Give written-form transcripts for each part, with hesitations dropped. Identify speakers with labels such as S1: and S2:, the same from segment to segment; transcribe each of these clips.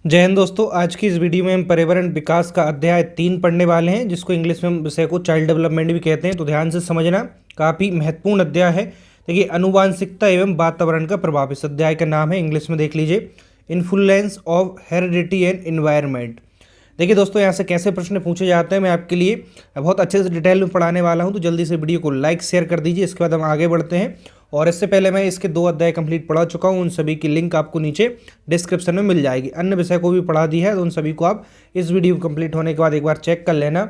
S1: जय हिंद दोस्तों। आज की इस वीडियो में हम पर्यावरण विकास का अध्याय 3 पढ़ने वाले हैं, जिसको इंग्लिश में विषय को चाइल्ड डेवलपमेंट भी कहते हैं। तो ध्यान से समझना, काफ़ी महत्वपूर्ण अध्याय है। देखिए, आनुवांशिकता एवं वातावरण का प्रभाव, इस अध्याय का नाम है। इंग्लिश में देख लीजिए, influence of heredity and environment. देखिए दोस्तों, यहाँ से कैसे प्रश्न पूछे जाते हैं मैं आपके लिए बहुत अच्छे से डिटेल में पढ़ाने वाला हूँ। तो जल्दी से वीडियो को लाइक शेयर कर दीजिए। इसके बाद हम आगे बढ़ते हैं। और इससे पहले मैं इसके 2 अध्याय कंप्लीट पढ़ा चुका हूँ, उन सभी की लिंक आपको नीचे डिस्क्रिप्शन में मिल जाएगी। अन्य विषय को भी पढ़ा दी है, तो उन सभी को आप इस वीडियो कंप्लीट होने के बाद एक बार चेक कर लेना।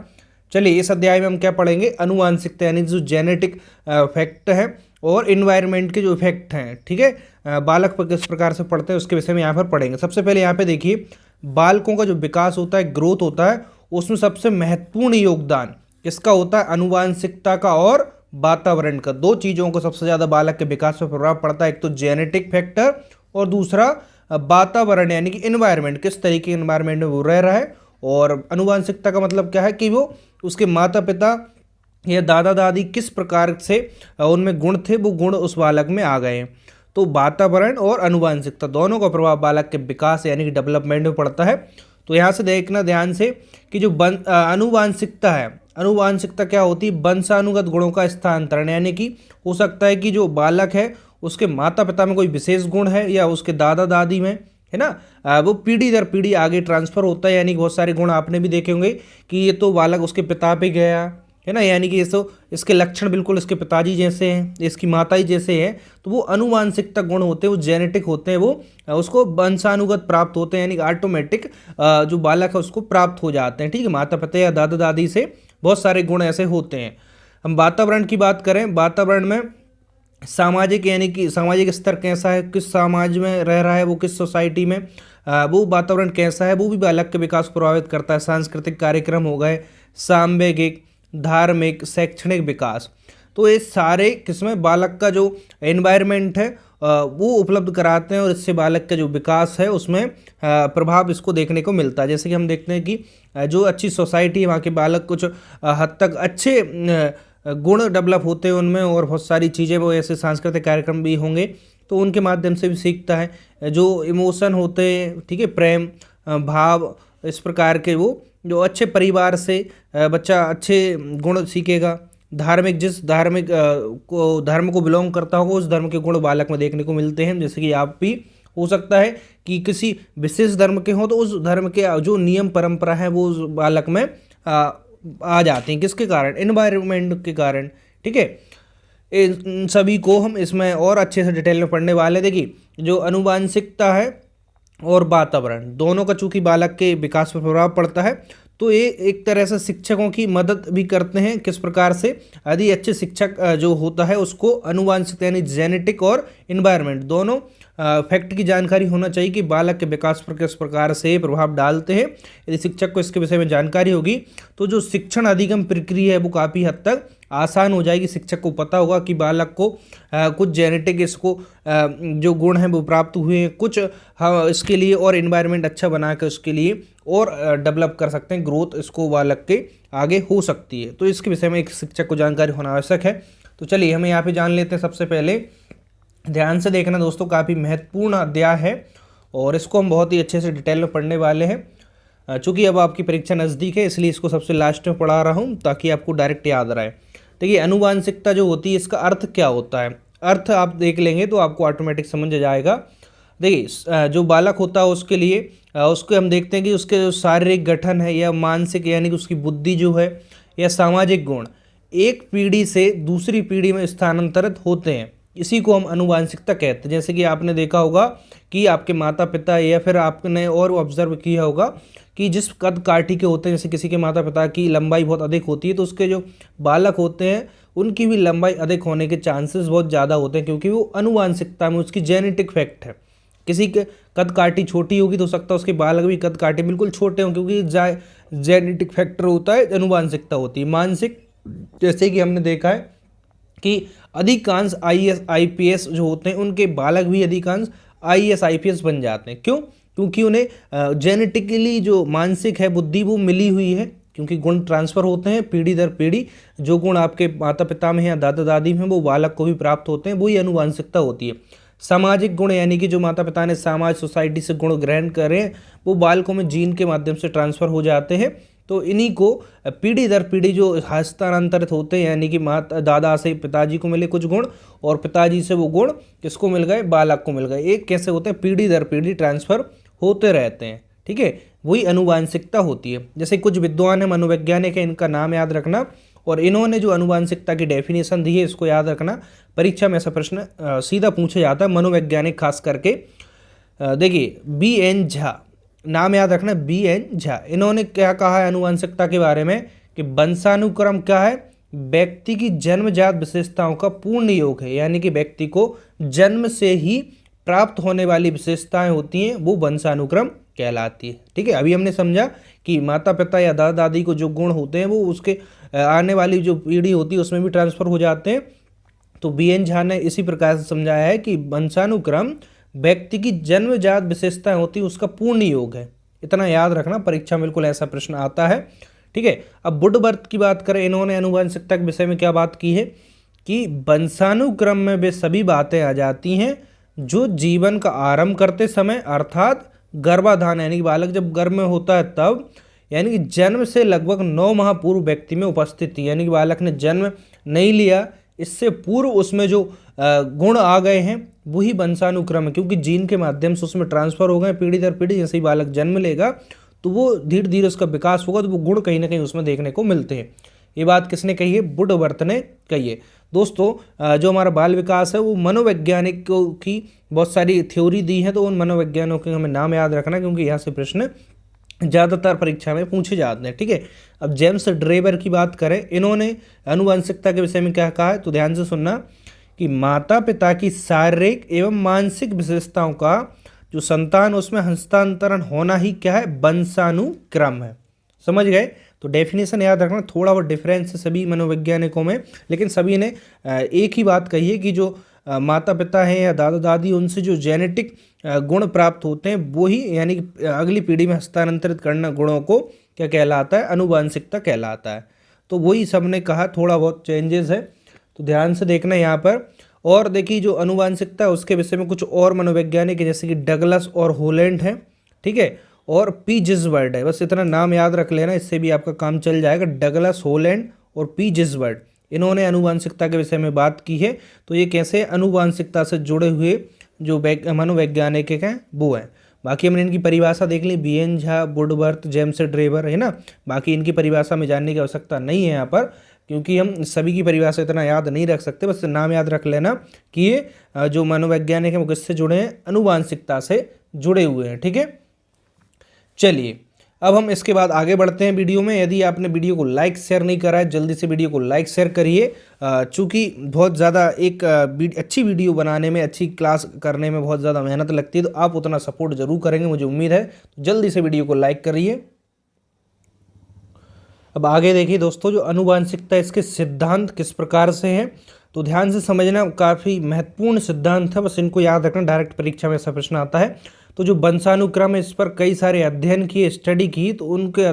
S1: चलिए, इस अध्याय में हम क्या पढ़ेंगे? अनुवांशिकता यानी जो जेनेटिक फैक्ट है और इन्वायरमेंट के जो इफेक्ट हैं, ठीक है, बालक पर किस प्रकार से पढ़ते हैं उसके विषय में यहाँ पर पढ़ेंगे। सबसे पहले यहाँ पे देखिए, बालकों का जो विकास होता है, ग्रोथ होता है, उसमें सबसे महत्वपूर्ण योगदान किसका होता है? अनुवांशिकता का और वातावरण का। 2 चीज़ों को सबसे ज़्यादा बालक के विकास पर प्रभाव पड़ता है, एक तो जेनेटिक फैक्टर और दूसरा वातावरण यानी कि इन्वायरमेंट, किस तरीके के इन्वायरमेंट में वो रह रहा है। और अनुवांशिकता का मतलब क्या है कि वो उसके माता पिता या दादा दादी किस प्रकार से उनमें गुण थे, वो गुण उस बालक में आ गए हैं। तो वातावरण और अनुवांशिकता दोनों का प्रभाव बालक के विकास यानी कि डेवलपमेंट में पड़ता है। तो यहाँ से देखना ध्यान से कि जो अनुवांशिकता है, अनुवांशिकता क्या होती है? वंशानुगत गुणों का स्थानांतरण, यानी कि हो सकता है कि जो बालक है उसके माता पिता में कोई विशेष गुण है या उसके दादा दादी में, है ना, वो पीढ़ी दर पीढ़ी आगे ट्रांसफर होता है। यानी कि बहुत सारे गुण आपने भी देखे होंगे कि ये तो बालक उसके पिता पे गया, है ना, यानी कि ये तो इसके लक्षण बिल्कुल इसके पिताजी जैसे हैं, इसकी माता ही जैसे हैं। तो वो अनुवांशिकता गुण होते हैं, वो जेनेटिक होते हैं, वो उसको वंशानुगत प्राप्त होते हैं, यानी कि ऑटोमेटिक जो बालक है उसको प्राप्त हो जाते हैं। ठीक है, माता पिता या दादा दादी से बहुत सारे गुण ऐसे होते हैं। हम वातावरण की बात करें, वातावरण में सामाजिक यानी कि सामाजिक स्तर कैसा है, किस समाज में रह रहा है वो, किस सोसाइटी में, वो वातावरण कैसा है, वो भी बालक के विकास को प्रभावित करता है। सांस्कृतिक कार्यक्रम हो गए, सामाजिक, धार्मिक, शैक्षणिक विकास, तो ये सारे किसमें बालक का जो एनवायरनमेंट है वो उपलब्ध कराते हैं और इससे बालक का जो विकास है उसमें प्रभाव इसको देखने को मिलता है। जैसे कि हम देखते हैं कि जो अच्छी सोसाइटी है वहाँ के बालक कुछ हद तक अच्छे गुण डेवलप होते हैं उनमें, और बहुत सारी चीज़ें वो ऐसे सांस्कृतिक कार्यक्रम भी होंगे तो उनके माध्यम से भी सीखता है। जो इमोशन होते हैं, ठीक है, प्रेम भाव, इस प्रकार के वो जो अच्छे परिवार से बच्चा अच्छे गुण सीखेगा। धार्मिक, जिस धर्म को बिलोंग करता होगा उस धर्म के गुण बालक में देखने को मिलते हैं। जैसे कि आप भी हो सकता है कि किसी विशेष धर्म के हों तो उस धर्म के जो नियम परंपरा है वो उस बालक में आ जाते हैं। किसके कारण? एनवायरनमेंट के कारण। ठीक है, इन सभी को हम इसमें और अच्छे से डिटेल में पढ़ने वाले। देखिए, जो अनुवांशिकता है और वातावरण दोनों का चूंकि बालक के विकास पर प्रभाव पड़ता है, तो ये एक तरह से शिक्षकों की मदद भी करते हैं। किस प्रकार से? यदि अच्छे शिक्षक जो होता है उसको अनुवांशिकता यानी जेनेटिक और इन्वायरमेंट दोनों फैक्ट की जानकारी होना चाहिए कि बालक के विकास पर किस प्रकार से प्रभाव डालते हैं। यदि शिक्षक को इसके विषय में जानकारी होगी तो जो शिक्षण अधिगम प्रक्रिया है वो काफ़ी हद तक आसान हो जाएगी। शिक्षक को पता होगा कि बालक को कुछ जेनेटिक इसको जो गुण हैं वो प्राप्त हुए हैं, कुछ इसके लिए और इन्वायरमेंट अच्छा बना के उसके लिए और डेवलप कर सकते हैं, ग्रोथ इसको बालक के आगे हो सकती है। तो इसके विषय में एक शिक्षक को जानकारी होना आवश्यक है। तो चलिए हम यहाँ पे जान लेते हैं। सबसे पहले ध्यान से देखना दोस्तों, काफ़ी महत्वपूर्ण अध्याय है और इसको हम बहुत ही अच्छे से डिटेल में पढ़ने वाले हैं। चूँकि अब आपकी परीक्षा नज़दीक है इसलिए इसको सबसे लास्ट में पढ़ा रहा हूँ ताकि आपको डायरेक्ट याद रहे। देखिए, अनुवांशिकता जो होती है इसका अर्थ क्या होता है, अर्थ आप देख लेंगे तो आपको ऑटोमेटिक समझ आ जाएगा। देखिए, जो बालक होता है उसके लिए उसको हम देखते हैं कि उसके जो शारीरिक गठन है या मानसिक यानी कि उसकी बुद्धि जो है या सामाजिक गुण एक पीढ़ी से दूसरी पीढ़ी में स्थानांतरित होते हैं, इसी को हम अनुवांशिकता कहते हैं। जैसे कि आपने देखा होगा कि आपके माता पिता या फिर आपने और ऑब्जर्व किया होगा कि जिस कद काठी के होते हैं, जैसे किसी के माता पिता की लंबाई बहुत अधिक होती है तो उसके जो बालक होते हैं उनकी भी लंबाई अधिक होने के चांसेस बहुत ज़्यादा होते हैं, क्योंकि वो अनुवांशिकता में उसकी जेनेटिक फैक्ट है। किसी के कद काठी छोटी होगी तो हो सकता है उसके बालक भी कद काठी बिल्कुल छोटे हों, क्योंकि जेनेटिक फैक्टर होता है, अनुवांशिकता होती है। मानसिक, जैसे कि हमने देखा है कि अधिकांश आईएएस आईपीएस जो होते हैं उनके बालक भी अधिकांश आईएएस आईपीएस बन जाते हैं। क्यों? क्योंकि उन्हें जेनेटिकली जो मानसिक है बुद्धि वो मिली हुई है, क्योंकि गुण ट्रांसफ़र होते हैं पीढ़ी दर पीढ़ी। जो गुण आपके माता पिता में या दादा दादी में वो बालक को भी प्राप्त होते हैं, वही अनुवांशिकता होती है। सामाजिक गुण यानी कि जो माता पिता ने समाज सोसाइटी से गुण ग्रहण करें वो बालकों में जीन के माध्यम से ट्रांसफर हो जाते हैं। तो इन्हीं को पीढ़ी दर पीढ़ी जो हस्तांतरित होते हैं, यानी कि माता दादा से पिताजी को मिले कुछ गुण और पिताजी से वो गुण किसको मिल गए, बालक को मिल गए। एक कैसे होते हैं, पीढ़ी दर पीढ़ी ट्रांसफर होते रहते हैं। ठीक है, वही अनुवांशिकता होती है। जैसे कुछ विद्वान है, मनोवैज्ञानिक है, इनका नाम याद रखना, और इन्होंने जो अनुवांशिकता की डेफिनेशन दी है इसको याद रखना। परीक्षा में ऐसा प्रश्न सीधा पूछा जाता है, मनोवैज्ञानिक खास करके। देखिए B.N. झा, नाम याद रखना, B.N. झा। इन्होंने क्या कहा है अनुवांशिकता के बारे में कि वंशानुक्रम क्या है, व्यक्ति की जन्मजात विशेषताओं का पूर्ण योग है, यानी कि व्यक्ति को जन्म से ही प्राप्त होने वाली विशेषताएं होती हैं वो वंशानुक्रम कहलाती है। ठीक है, अभी हमने समझा कि माता पिता या दादा दादी को जो गुण होते हैं वो उसके आने वाली जो पीढ़ी होती है उसमें भी ट्रांसफर हो जाते हैं। तो B.N. झा ने इसी प्रकार से समझाया है कि वंशानुक्रम व्यक्ति की जन्मजात विशेषताएं होती है उसका पूर्ण योग है। इतना याद रखना, परीक्षा में बिल्कुल ऐसा प्रश्न आता है। ठीक है, अब वुडवर्थ की बात करें, इन्होंने अनुवांशिकता के विषय में क्या बात की है कि वंशानुक्रम में वे सभी बातें आ जाती हैं जो जीवन का आरंभ करते समय अर्थात गर्भाधान यानी कि बालक जब गर्भ में होता है तब, यानी कि जन्म से लगभग 9 माह पूर्व व्यक्ति में उपस्थित थी, यानी कि बालक ने जन्म नहीं लिया इससे पूर्व उसमें जो गुण आ गए हैं वही वंशानुक्रम है, क्योंकि जीन के माध्यम से उसमें ट्रांसफर हो गए पीढ़ी दर पीढ़ी। जैसे ही बालक जन्म लेगा तो वो धीरे धीरे उसका विकास होगा तो वो गुण कहीं ना कहीं उसमें देखने को मिलते हैं। ये बात किसने कही है, वुडवर्थ ने कही है। दोस्तों जो हमारा बाल विकास है वो मनोवैज्ञानिकों की बहुत सारी थ्योरी दी है, तो उन मनोवैज्ञानिकों के हमें नाम याद रखना क्योंकि यहाँ से प्रश्न ज़्यादातर परीक्षा में पूछे जाते हैं। ठीक है, अब जेम्स ड्रेबर की बात करें, इन्होंने अनुवांशिकता के विषय में क्या कहा है, तो ध्यान से सुनना कि माता पिता की शारीरिक एवं मानसिक विशेषताओं का जो संतान उसमें हस्तांतरण होना ही क्या है, वंशानुक्रम है। समझ गए, तो डेफिनेशन याद रखना, थोड़ा बहुत डिफरेंस है सभी मनोवैज्ञानिकों में, लेकिन सभी ने एक ही बात कही है कि जो माता पिता हैं या दादा दादी उनसे जो जेनेटिक गुण प्राप्त होते हैं वही, यानी कि अगली पीढ़ी में हस्तांतरित करना गुणों को क्या कहलाता है, अनुवांशिकता कहलाता है। तो वही सबने कहा, थोड़ा बहुत चेंजेस है, तो ध्यान से देखना यहाँ पर। और देखिए जो अनुवांशिकता है उसके विषय में कुछ और मनोवैज्ञानिक है जैसे कि डगलस और होलैंड है। ठीक है, और P. जिसबर्ड है, बस इतना नाम याद रख लेना, इससे भी आपका काम चल जाएगा। डगलस, होलैंड और P. जिसबर्ड, इन्होंने अनुवांशिकता के विषय में बात की है। तो ये कैसे अनुवांशिकता से जुड़े हुए जो मनोवैज्ञानिक हैं वो हैं। बाकी हमने इनकी परिभाषा देख ली, B.N. Jha, Woodworth, James Drabble, है ना। बाकी इनकी परिभाषा में जानने की आवश्यकता नहीं है यहाँ पर, क्योंकि हम सभी की परिभाषा इतना याद नहीं रख सकते। बस नाम याद रख लेना कि ये जो मनोवैज्ञानिक हैं वो किससे जुड़े हैं, अनुवांशिकता से जुड़े हुए हैं। ठीक है, चलिए अब हम इसके बाद आगे बढ़ते हैं वीडियो में। यदि आपने वीडियो को लाइक शेयर नहीं करा है जल्दी से वीडियो को लाइक शेयर करिए, चूँकि बहुत ज़्यादा एक अच्छी वीडियो बनाने में, अच्छी क्लास करने में बहुत ज़्यादा मेहनत लगती है, तो आप उतना सपोर्ट जरूर करेंगे मुझे उम्मीद है। तो जल्दी से वीडियो को लाइक करिए। अब आगे देखिए दोस्तों, जो अनुवांशिकता इसके सिद्धांत किस प्रकार से हैं, तो ध्यान से समझना, काफ़ी महत्वपूर्ण सिद्धांत है, बस इनको याद रखना, डायरेक्ट परीक्षा में ऐसा प्रश्न आता है। तो जो वंशानुक्रम है इस पर कई सारे अध्ययन किए, स्टडी की, तो उनके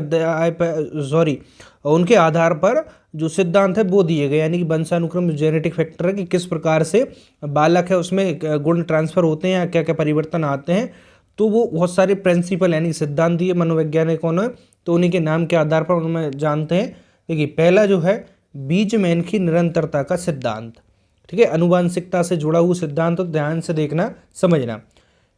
S1: आधार पर जो सिद्धांत है वो दिए गए, यानी कि वंशानुक्रम जेनेटिक फैक्टर है कि किस प्रकार से बालक है उसमें गुण ट्रांसफर होते हैं या क्या क्या परिवर्तन आते हैं। तो वो बहुत सारे प्रिंसिपल यानी कि सिद्धांत दिए मनोवैज्ञानिकों ने, तो उन्हीं के नाम के आधार पर उनमें जानते हैं। देखिए पहला जो है बीजमैन की निरंतरता का सिद्धांत। ठीक है, अनुवांशिकता से जुड़ा हुआ सिद्धांत, तो ध्यान से देखना समझना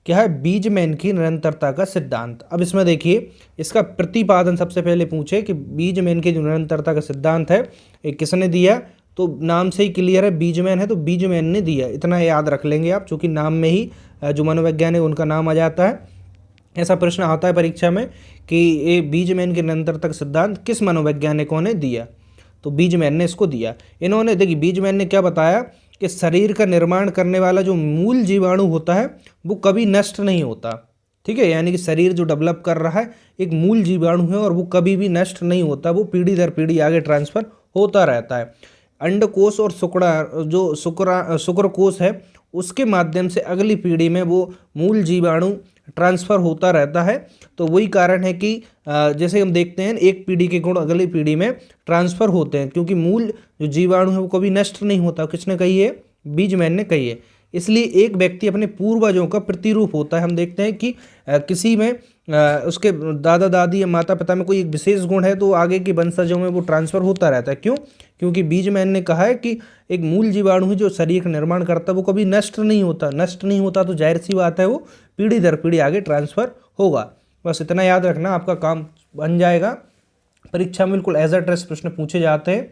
S1: क्या है, बीजमैन की निरंतरता का सिद्धांत। अब इसमें देखिए इसका प्रतिपादन सबसे पहले पूछे कि बीजमैन की जो निरंतरता का सिद्धांत है ये किसने दिया, तो नाम से ही क्लियर है, बीजमैन है तो बीजमैन ने दिया, इतना याद रख लेंगे आप, चूँकि नाम में ही जो मनोवैज्ञानिक उनका नाम आ जाता है। ऐसा प्रश्न आता है परीक्षा में कि ये बीजमैन के निरंतरता का सिद्धांत किस मनोवैज्ञानिकों ने दिया, तो बीजमैन ने इसको दिया। इन्होंने देखिए बीजमैन ने क्या बताया कि शरीर का निर्माण करने वाला जो मूल जीवाणु होता है वो कभी नष्ट नहीं होता। ठीक है, यानी कि शरीर जो डेवलप कर रहा है एक मूल जीवाणु है और वो कभी भी नष्ट नहीं होता, वो पीढ़ी दर पीढ़ी आगे ट्रांसफर होता रहता है। अंडकोश और शुक्रकोश है उसके माध्यम से अगली पीढ़ी में वो मूल जीवाणु ट्रांसफ़र होता रहता है। तो वही कारण है कि जैसे हम देखते हैं एक पीढ़ी के गुण अगली पीढ़ी में ट्रांसफ़र होते हैं, क्योंकि मूल जो जीवाणु है वो कभी नष्ट नहीं होता। किसने कही है, बीजमैन ने कही है। इसलिए एक व्यक्ति अपने पूर्वजों का प्रतिरूप होता है। हम देखते हैं कि किसी में उसके दादा दादी या माता पिता में कोई एक विशेष गुण है तो आगे के वंशजों में वो ट्रांसफर होता रहता है। क्यों? क्योंकि बीजमैन ने कहा है कि एक मूल जीवाणु है जो शरीर का निर्माण करता है वो कभी नष्ट नहीं होता। नष्ट नहीं होता तो जाहिर सी बात है वो पीढ़ी दर पीढ़ी आगे ट्रांसफर होगा। बस इतना याद रखना, आपका काम बन जाएगा। परीक्षा में बिल्कुल एज अ टेस्ट प्रश्न पूछे जाते हैं।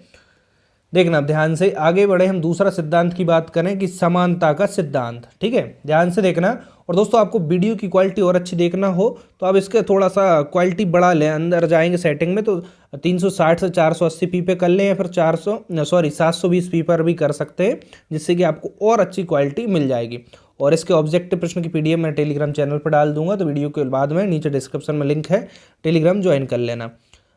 S1: देखना ध्यान से, आगे बढ़े हम दूसरा सिद्धांत की बात करें कि समानता का सिद्धांत। ठीक है, ध्यान से देखना। और दोस्तों आपको वीडियो की क्वालिटी और अच्छी देखना हो तो आप इसके थोड़ा सा क्वालिटी बढ़ा लें। अंदर जाएंगे सेटिंग में तो 360 से 480 पी पे कर लें, या फिर 720 पी पर भी कर सकते हैं, जिससे कि आपको और अच्छी क्वालिटी मिल जाएगी। और इसके ऑब्जेक्टिव प्रश्न की पीडीएफ मैं टेलीग्राम चैनल पर डाल दूंगा, तो वीडियो के बाद में नीचे डिस्क्रिप्शन में लिंक है, टेलीग्राम ज्वाइन कर लेना।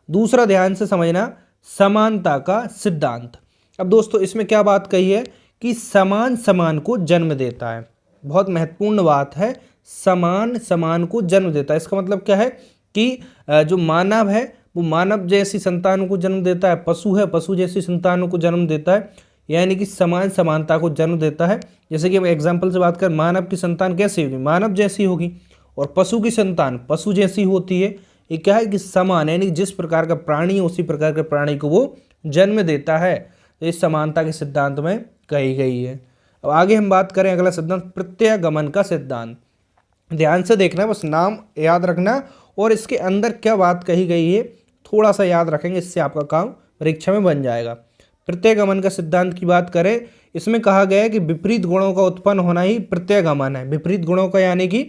S1: दूसरा ध्यान से समझना, समानता का सिद्धांत। अब दोस्तों इसमें क्या बात कही है कि समान समान को जन्म देता है। बहुत महत्वपूर्ण बात है, समान समान को जन्म देता है। इसका मतलब क्या है कि जो मानव है वो मानव जैसी संतानों को जन्म देता है, पशु है पशु जैसी संतानों को जन्म देता है, यानी कि समान समानता को जन्म देता है। जैसे कि हम एग्जाम्पल से बात करें, मानव की संतान कैसी होगी? मानव जैसी होगी। और पशु की संतान पशु जैसी होती है। ये क्या है कि समान, यानी जिस प्रकार का प्राणी है उसी प्रकार के प्राणी को वो जन्म देता है। तो इस समानता के सिद्धांत में कही गई है। अब आगे हम बात करें अगला सिद्धांत, प्रत्यगमन का सिद्धांत। ध्यान से देखना, बस नाम याद रखना और इसके अंदर क्या बात कही गई है थोड़ा सा याद रखेंगे, इससे आपका काम परीक्षा में बन जाएगा। प्रत्यगमन का सिद्धांत की बात करें, इसमें कहा गया है कि विपरीत गुणों का उत्पन्न होना ही प्रत्यगमन है। विपरीत गुणों का यानी कि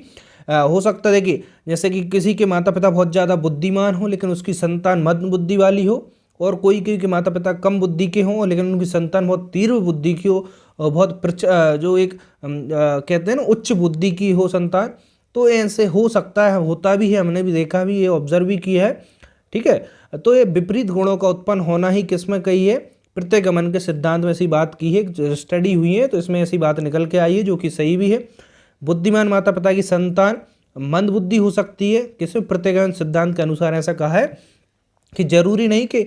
S1: हो सकता है, देखिए जैसे कि किसी के माता पिता बहुत ज़्यादा बुद्धिमान हो लेकिन उसकी संतान मध्यम बुद्धि वाली हो, और कोई के माता पिता कम बुद्धि के हों लेकिन उनकी संतान बहुत तीव्र बुद्धि की हो, और बहुत जो एक कहते हैं ना उच्च बुद्धि की हो संतान। तो ऐसे हो सकता है, होता भी है, हमने भी देखा भी, ये ऑब्जर्व भी किया है। ठीक है, तो ये विपरीत गुणों का उत्पन्न होना ही किसमें कही है? प्रत्यगमन के सिद्धांत में ऐसी बात की है, स्टडी हुई है तो इसमें ऐसी बात निकल के आई है, जो कि सही भी है। बुद्धिमान माता पिता की संतान मंद बुद्धि हो सकती है, किसमें? प्रत्यगमन सिद्धांत के अनुसार ऐसा कहा है कि जरूरी नहीं कि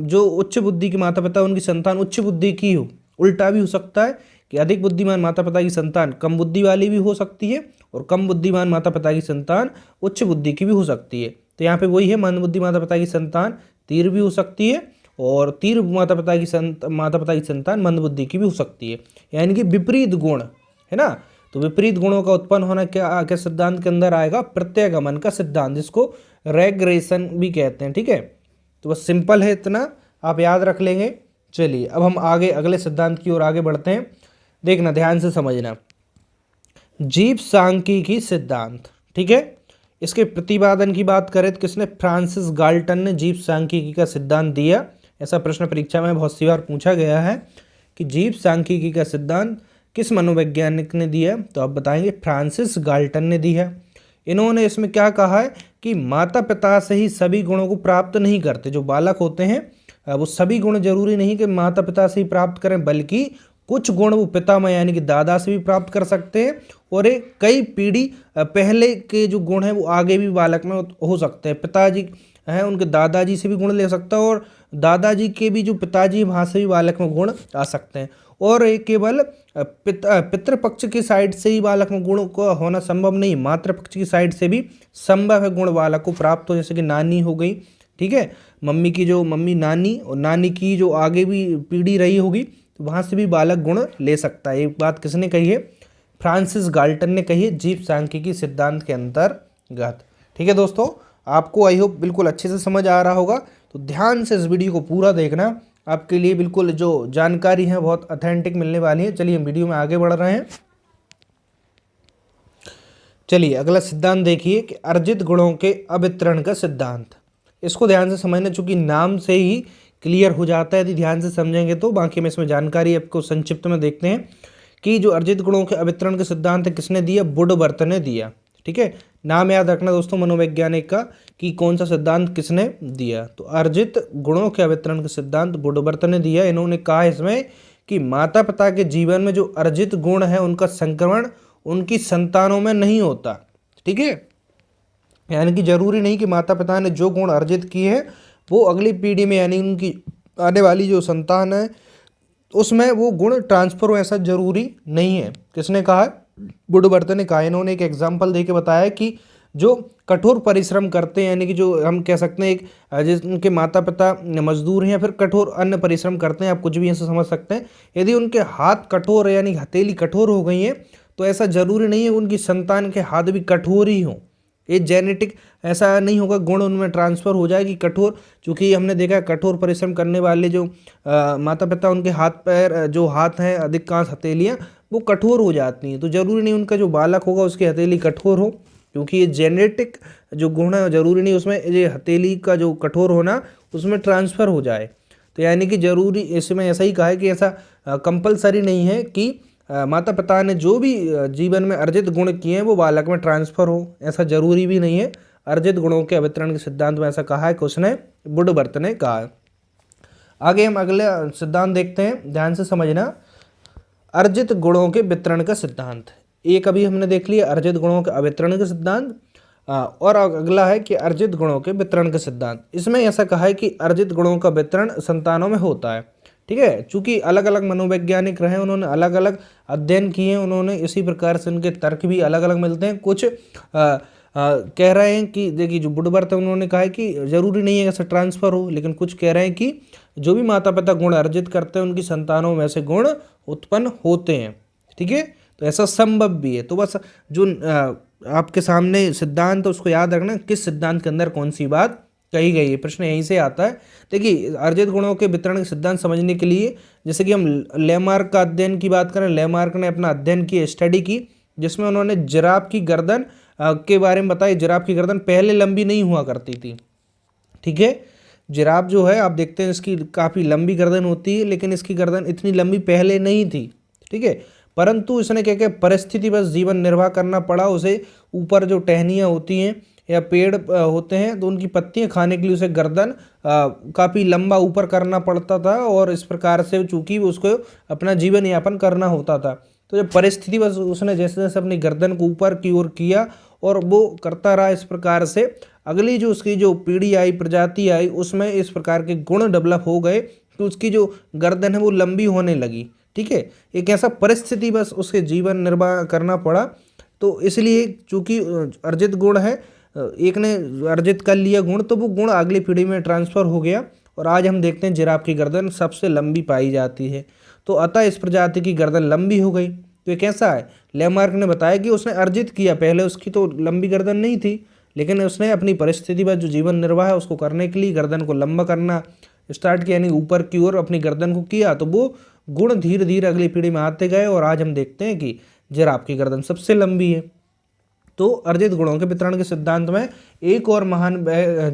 S1: जो उच्च बुद्धि के माता पिता उनकी संतान उच्च बुद्धि की हो, उल्टा भी हो सकता है कि अधिक बुद्धिमान माता पिता की संतान कम बुद्धि वाली भी हो सकती है, और कम बुद्धिमान माता पिता की संतान उच्च बुद्धि की भी हो सकती है। तो यहाँ पे वही है, मंद बुद्धि माता पिता की संतान तीव्र भी हो सकती है, और तीव्र माता पिता की संतान मंद बुद्धि की भी हो सकती है, यानी कि विपरीत गुण है ना। तो विपरीत गुणों का उत्पन्न होना क्या सिद्धांत के अंदर आएगा? प्रत्यगमन का सिद्धांत, जिसको रेग्रेशन भी कहते हैं। ठीक है, तो बस सिंपल है, इतना आप याद रख लेंगे। चलिए अब हम आगे अगले सिद्धांत की ओर आगे बढ़ते हैं। देखना ध्यान से समझना, जीव सांख्यिकी सिद्धांत। ठीक है, इसके प्रतिपादन की बात करें तो किसने? फ्रांसिस गाल्टन ने जीव सांख्यिकी का सिद्धांत दिया। ऐसा प्रश्न परीक्षा में बहुत सी बार पूछा गया है कि जीव सांख्यिकी का सिद्धांत किस मनोवैज्ञानिक ने दिया? तो आप बताएंगे फ्रांसिस गाल्टन ने दी है। इन्होंने इसमें क्या कहा है कि माता पिता से ही सभी गुणों को प्राप्त नहीं करते। जो बालक होते हैं वो सभी गुण जरूरी नहीं कि माता पिता से ही प्राप्त करें, बल्कि कुछ गुण वो पितामह यानी कि दादा से भी प्राप्त कर सकते हैं, और एक कई पीढ़ी पहले के जो गुण हैं वो आगे भी बालक में हो सकते हैं। पिताजी हैं उनके दादाजी से भी गुण ले सकता है, और दादाजी के भी जो पिताजी वहाँ से भी बालक में गुण आ सकते हैं। और एक केवल पितृपक्ष की साइड से ही बालक में गुण को होना संभव नहीं, मातृपक्ष की साइड से भी संभव है गुण बालक को प्राप्त हो। जैसे कि नानी हो गई, ठीक है, मम्मी नानी, और नानी की जो आगे भी पीढ़ी रही होगी तो वहाँ से भी बालक गुण ले सकता है। एक बात किसने कही है? फ्रांसिस गाल्टन ने कही है, जीव सांख्यिकी सिद्धांत के अंतर्गत। ठीक है दोस्तों, आपको आई होप बिल्कुल अच्छे से समझ आ रहा होगा। तो ध्यान से इस वीडियो को पूरा देखना, आपके लिए बिल्कुल जो जानकारी है बहुत ऑथेंटिक मिलने वाली है। चलिए हम वीडियो में आगे बढ़ रहे हैं। चलिए अगला सिद्धांत देखिए कि अर्जित गुणों के अवितरण का सिद्धांत। इसको ध्यान से समझना, चूंकि नाम से ही क्लियर हो जाता है, यदि ध्यान से समझेंगे तो। बाकी में इसमें जानकारी आपको संक्षिप्त में देखते हैं कि जो अर्जित गुणों के अवितरण का सिद्धांत है किसने दिया? वुडवर्थ ने दिया। ठीक है, नाम याद रखना दोस्तों मनोवैज्ञानिक का कि कौन सा सिद्धांत किसने दिया। तो अर्जित गुणों के अवितरण का सिद्धांत वुडवर्थ ने दिया। इन्होंने कहा इसमें कि माता पिता के जीवन में जो अर्जित गुण है उनका संक्रमण उनकी संतानों में नहीं होता। ठीक है, यानी कि जरूरी नहीं कि माता पिता ने जो गुण अर्जित किए हैं वो अगली पीढ़ी में यानी उनकी आने वाली जो संतान है उसमें वो गुण ट्रांसफर हो ऐसा जरूरी नहीं है। किसने कहा है? वुडवर्थ ने कहा। इन्होंने एक एग्जाम्पल दे के बताया कि जो कठोर परिश्रम करते हैं, यानी कि जो हम कह सकते हैं एक जिनके माता पिता मजदूर हैं या फिर कठोर अन्य परिश्रम करते हैं, आप कुछ भी ऐसे समझ सकते हैं, यदि उनके हाथ कठोर है यानी हथेली कठोर हो गई है तो ऐसा जरूरी नहीं है उनकी संतान के हाथ भी कठोर ही हों। ये जेनेटिक ऐसा नहीं होगा गुण उनमें ट्रांसफर हो जाएगी कठोर, क्योंकि हमने देखा है कठोर परिश्रम करने वाले जो माता पिता उनके हाथ पैर जो हाथ हैं अधिकांश हथेलियाँ वो कठोर हो जाती हैं। तो जरूरी नहीं उनका जो बालक होगा उसकी हथेली कठोर हो, क्योंकि ये जेनेटिक जो गुण है जरूरी नहीं उसमें ये हथेली का जो कठोर होना उसमें ट्रांसफ़र हो जाए। तो यानी कि जरूरी इसमें ऐसा ही कहा है कि ऐसा कंपलसरी नहीं है कि माता पिता ने जो भी जीवन में अर्जित गुण किए हैं वो बालक में ट्रांसफ़र हो, ऐसा जरूरी भी नहीं है। अर्जित गुणों के अवितरण के सिद्धांत में ऐसा कहा है कि उसने वुडवर्थ ने कहा है। आगे हम अगले सिद्धांत देखते हैं, ध्यान से समझना। अर्जित गुणों के वितरण का सिद्धांत, एक अभी हमने देख लिया अर्जित गुणों के अवितरण का सिद्धांत, और अगला है कि अर्जित गुणों के वितरण का सिद्धांत। इसमें ऐसा कहा है कि अर्जित गुणों का वितरण संतानों में होता है, ठीक है। चूंकि अलग अलग मनोवैज्ञानिक रहे, उन्होंने अलग अलग अध्ययन किए हैं, उन्होंने इसी प्रकार से उनके तर्क भी अलग अलग मिलते हैं। कुछ कह रहे हैं कि देखिए जो वुडवर्थ है उन्होंने कहा है कि जरूरी नहीं है ऐसा ट्रांसफर हो, लेकिन कुछ कह रहे हैं कि जो भी माता पिता गुण अर्जित करते हैं उनकी संतानों में से गुण उत्पन्न होते हैं, ठीक है। तो ऐसा संभव भी है। तो बस जो आपके सामने सिद्धांत है उसको याद रखना किस सिद्धांत के अंदर कौन सी बात कही गई है, प्रश्न यहीं से आता है। देखिए अर्जित गुणों के वितरण के सिद्धांत समझने के लिए जैसे कि हम लेमार्क का अध्ययन की बात करें, लेमार्क ने अपना अध्ययन की स्टडी की जिसमें उन्होंने जिराफ की गर्दन के बारे में बताया। जिराफ की गर्दन पहले लंबी नहीं हुआ करती थी, ठीक है। जिराफ जो है आप देखते हैं इसकी काफ़ी लंबी गर्दन होती है, लेकिन इसकी गर्दन इतनी लंबी पहले नहीं थी, ठीक है। परंतु इसने क्या क्या परिस्थिति बस जीवन निर्वाह करना पड़ा उसे। ऊपर जो टहनियाँ होती हैं या पेड़ होते हैं तो उनकी पत्तियां खाने के लिए उसे गर्दन काफ़ी लंबा ऊपर करना पड़ता था, और इस प्रकार से चूंकि उसको अपना जीवन यापन करना होता था। तो जब परिस्थिति बस उसने जैसे जैसे अपनी गर्दन को ऊपर की ओर किया और वो करता रहा इस प्रकार से, अगली जो उसकी जो पीढ़ी आई, प्रजाति आई, उसमें इस प्रकार के गुण डेवलप हो गए कि उसकी जो गर्दन है वो लंबी होने लगी, ठीक है। एक ऐसा परिस्थिति बस उसके जीवन निर्वाह करना पड़ा। तो इसलिए चूंकि अर्जित गुण है, एक ने अर्जित कर लिया गुण तो वो गुण अगली पीढ़ी में ट्रांसफ़र हो गया, और आज हम देखते हैं जिराफ की गर्दन सबसे लंबी पाई जाती है। तो अतः इस प्रजाति की गर्दन लंबी हो गई। तो ये कैसा है? लेमार्क ने बताया कि उसने अर्जित किया, पहले उसकी तो लंबी गर्दन नहीं थी, लेकिन उसने अपनी परिस्थिति पर जो जीवन निर्वाह है उसको करने के लिए गर्दन को लंबा करना स्टार्ट किया, यानी ऊपर की ओर अपनी गर्दन को किया। तो वो गुण धीरे धीरे अगली पीढ़ी में आते गए और आज हम देखते हैं कि जिराफ की गर्दन सबसे लंबी है। तो अर्जित गुणों के वितरण के सिद्धांत में एक और महान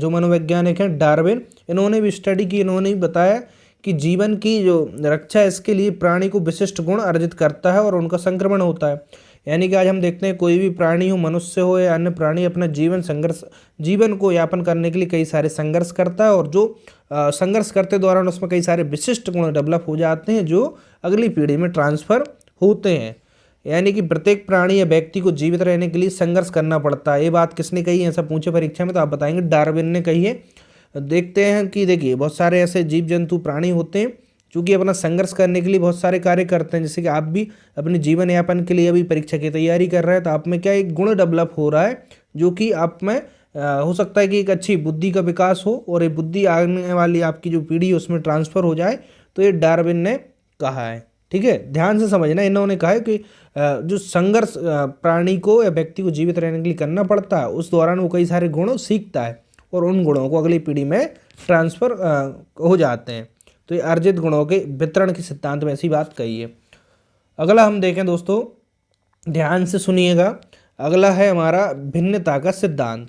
S1: जो मनोवैज्ञानिक हैं डार्विन, इन्होंने भी स्टडी की। इन्होंने भी बताया कि जीवन की जो रक्षा है इसके लिए प्राणी को विशिष्ट गुण अर्जित करता है और उनका संक्रमण होता है। यानी कि आज हम देखते हैं कोई भी प्राणी हो, मनुष्य हो या अन्य प्राणी, अपना जीवन को यापन करने के लिए कई सारे संघर्ष करता है, और जो संघर्ष करते दौरान उसमें कई सारे विशिष्ट गुण डेवलप हो जाते हैं जो अगली पीढ़ी में ट्रांसफ़र होते हैं। यानी कि प्रत्येक प्राणी या व्यक्ति को जीवित रहने के लिए संघर्ष करना पड़ता है। ये बात किसने कही है? ऐसा पूछे परीक्षा में तो आप बताएंगे डार्विन ने कही है। देखते हैं कि देखिए बहुत सारे ऐसे जीव जंतु प्राणी होते हैं चूँकि अपना संघर्ष करने के लिए बहुत सारे कार्य करते हैं। जैसे कि आप भी अपने जीवन यापन के लिए अभी परीक्षा की तैयारी कर रहे हैं, तो आप में क्या एक गुण डेवलप हो रहा है जो कि आप में हो सकता है कि एक अच्छी बुद्धि का विकास हो, और ये बुद्धि आने वाली आपकी जो पीढ़ी है उसमें ट्रांसफ़र हो जाए। तो ये डार्विन ने कहा है, ठीक है। ध्यान से समझना, इन्होंने कहा है कि जो संघर्ष प्राणी को या व्यक्ति को जीवित रहने के लिए करना पड़ता है उस दौरान वो कई सारे गुण सीखता है और उन गुणों को अगली पीढ़ी में ट्रांसफ़र हो जाते हैं। तो ये अर्जित गुणों के वितरण के सिद्धांत में ऐसी बात कही है। अगला हम देखें दोस्तों, ध्यान से सुनिएगा। अगला है हमारा भिन्नता का सिद्धांत।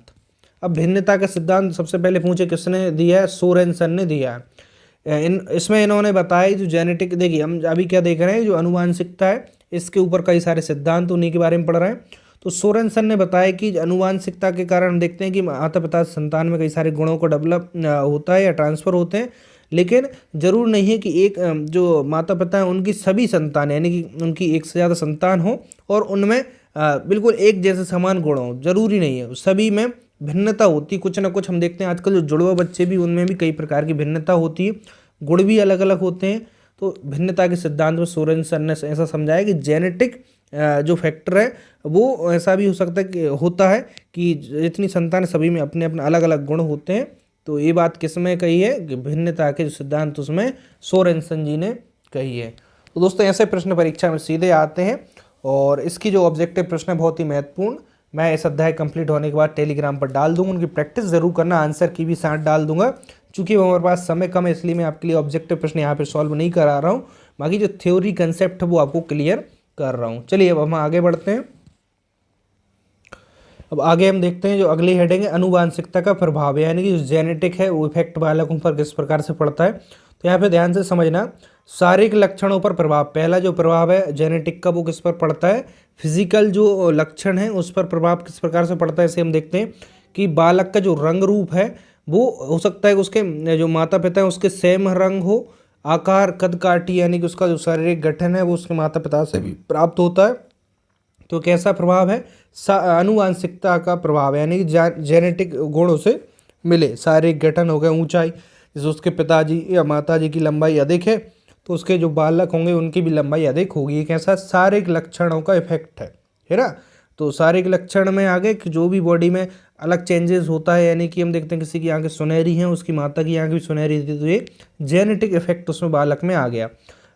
S1: अब भिन्नता का सिद्धांत सबसे पहले पूछे किसने दिया है? सोरेनसन ने दिया है। इसमें इन्होंने बताया जो जेनेटिक, देखिए हम अभी क्या देख रहे हैं, जो अनुवांशिकता है इसके ऊपर कई सारे सिद्धांत उन्हीं के बारे में पढ़ रहे हैं। तो सोरेनसन ने बताया कि अनुवांशिकता के कारण हम देखते हैं कि माता पिता संतान में कई सारे गुणों को डेवलप होता है या ट्रांसफ़र होते हैं, लेकिन ज़रूर नहीं है कि एक जो माता पिता हैं उनकी सभी संतान यानी कि उनकी एक से ज़्यादा संतान हो और उनमें बिल्कुल एक जैसे समान गुण हो, ज़रूरी नहीं है। सभी में भिन्नता होती, कुछ ना कुछ हम देखते हैं आजकल जो जुड़वा बच्चे भी उनमें भी कई प्रकार की भिन्नता होती है, गुण भी अलग अलग होते हैं। तो भिन्नता के सिद्धांत में सोरेनसन ने ऐसा समझाया कि जेनेटिक जो फैक्टर है वो ऐसा भी हो सकता है कि होता है कि जितनी संतान सभी में अपने अपने अलग अलग गुण होते हैं। तो ये बात किसमें कही है कि भिन्नता के जो सिद्धांत उसमें सोरेनसन जी ने कही है। तो दोस्तों ऐसे प्रश्न परीक्षा में सीधे आते हैं और इसकी जो ऑब्जेक्टिव प्रश्न है बहुत ही महत्वपूर्ण, मैं इस अध्याय कंप्लीट होने के बाद टेलीग्राम पर डाल दूंगा, उनकी प्रैक्टिस जरूर करना, आंसर की भी साथ डाल दूंगा। चूंकि हमारे पास समय कम है इसलिए मैं आपके लिए ऑब्जेक्टिव प्रश्न यहाँ पे सॉल्व नहीं करा रहा हूँ, बाकी जो थ्योरी कंसेप्ट है वो आपको क्लियर कर रहा हूँ। चलिए अब हम आगे बढ़ते हैं। अब आगे हम देखते हैं जो अगली हेडिंग है अनुवांशिकता का प्रभाव, यानी कि जो जेनेटिक है वो इफेक्ट बालकों पर किस प्रकार से पड़ता है। तो यहाँ पे ध्यान से समझना, शारीरिक लक्षणों पर प्रभाव, पहला जो प्रभाव है जेनेटिक का वो किस पर पड़ता है, फिजिकल जो लक्षण है उस पर प्रभाव किस प्रकार से पड़ता है। इसे हम देखते हैं कि बालक का जो रंग रूप है वो हो सकता है कि उसके जो माता पिता है उसके सेम रंग हो, आकार कद काठी यानी कि उसका जो शारीरिक गठन है वो उसके माता पिता से भी प्राप्त होता है। तो कैसा प्रभाव है, अनुवांशिकता का प्रभाव, यानी कि जेनेटिक गुणों से मिले, शारीरिक गठन हो गया, ऊंचाई, जैसे उसके पिताजी या माताजी की लंबाई अधिक है तो उसके जो बालक होंगे उनकी भी लंबाई अधिक होगी। एक ऐसा शारीरिक लक्षणों का इफेक्ट है ना। तो शारीरिक लक्षण में आगे कि जो भी बॉडी में अलग चेंजेस होता है, यानी कि हम देखते हैं किसी की आंखें सुनहरी हैं उसकी माता की आंखें भी सुनहरी थी, तो ये जेनेटिक इफेक्ट उसमें बालक में आ गया।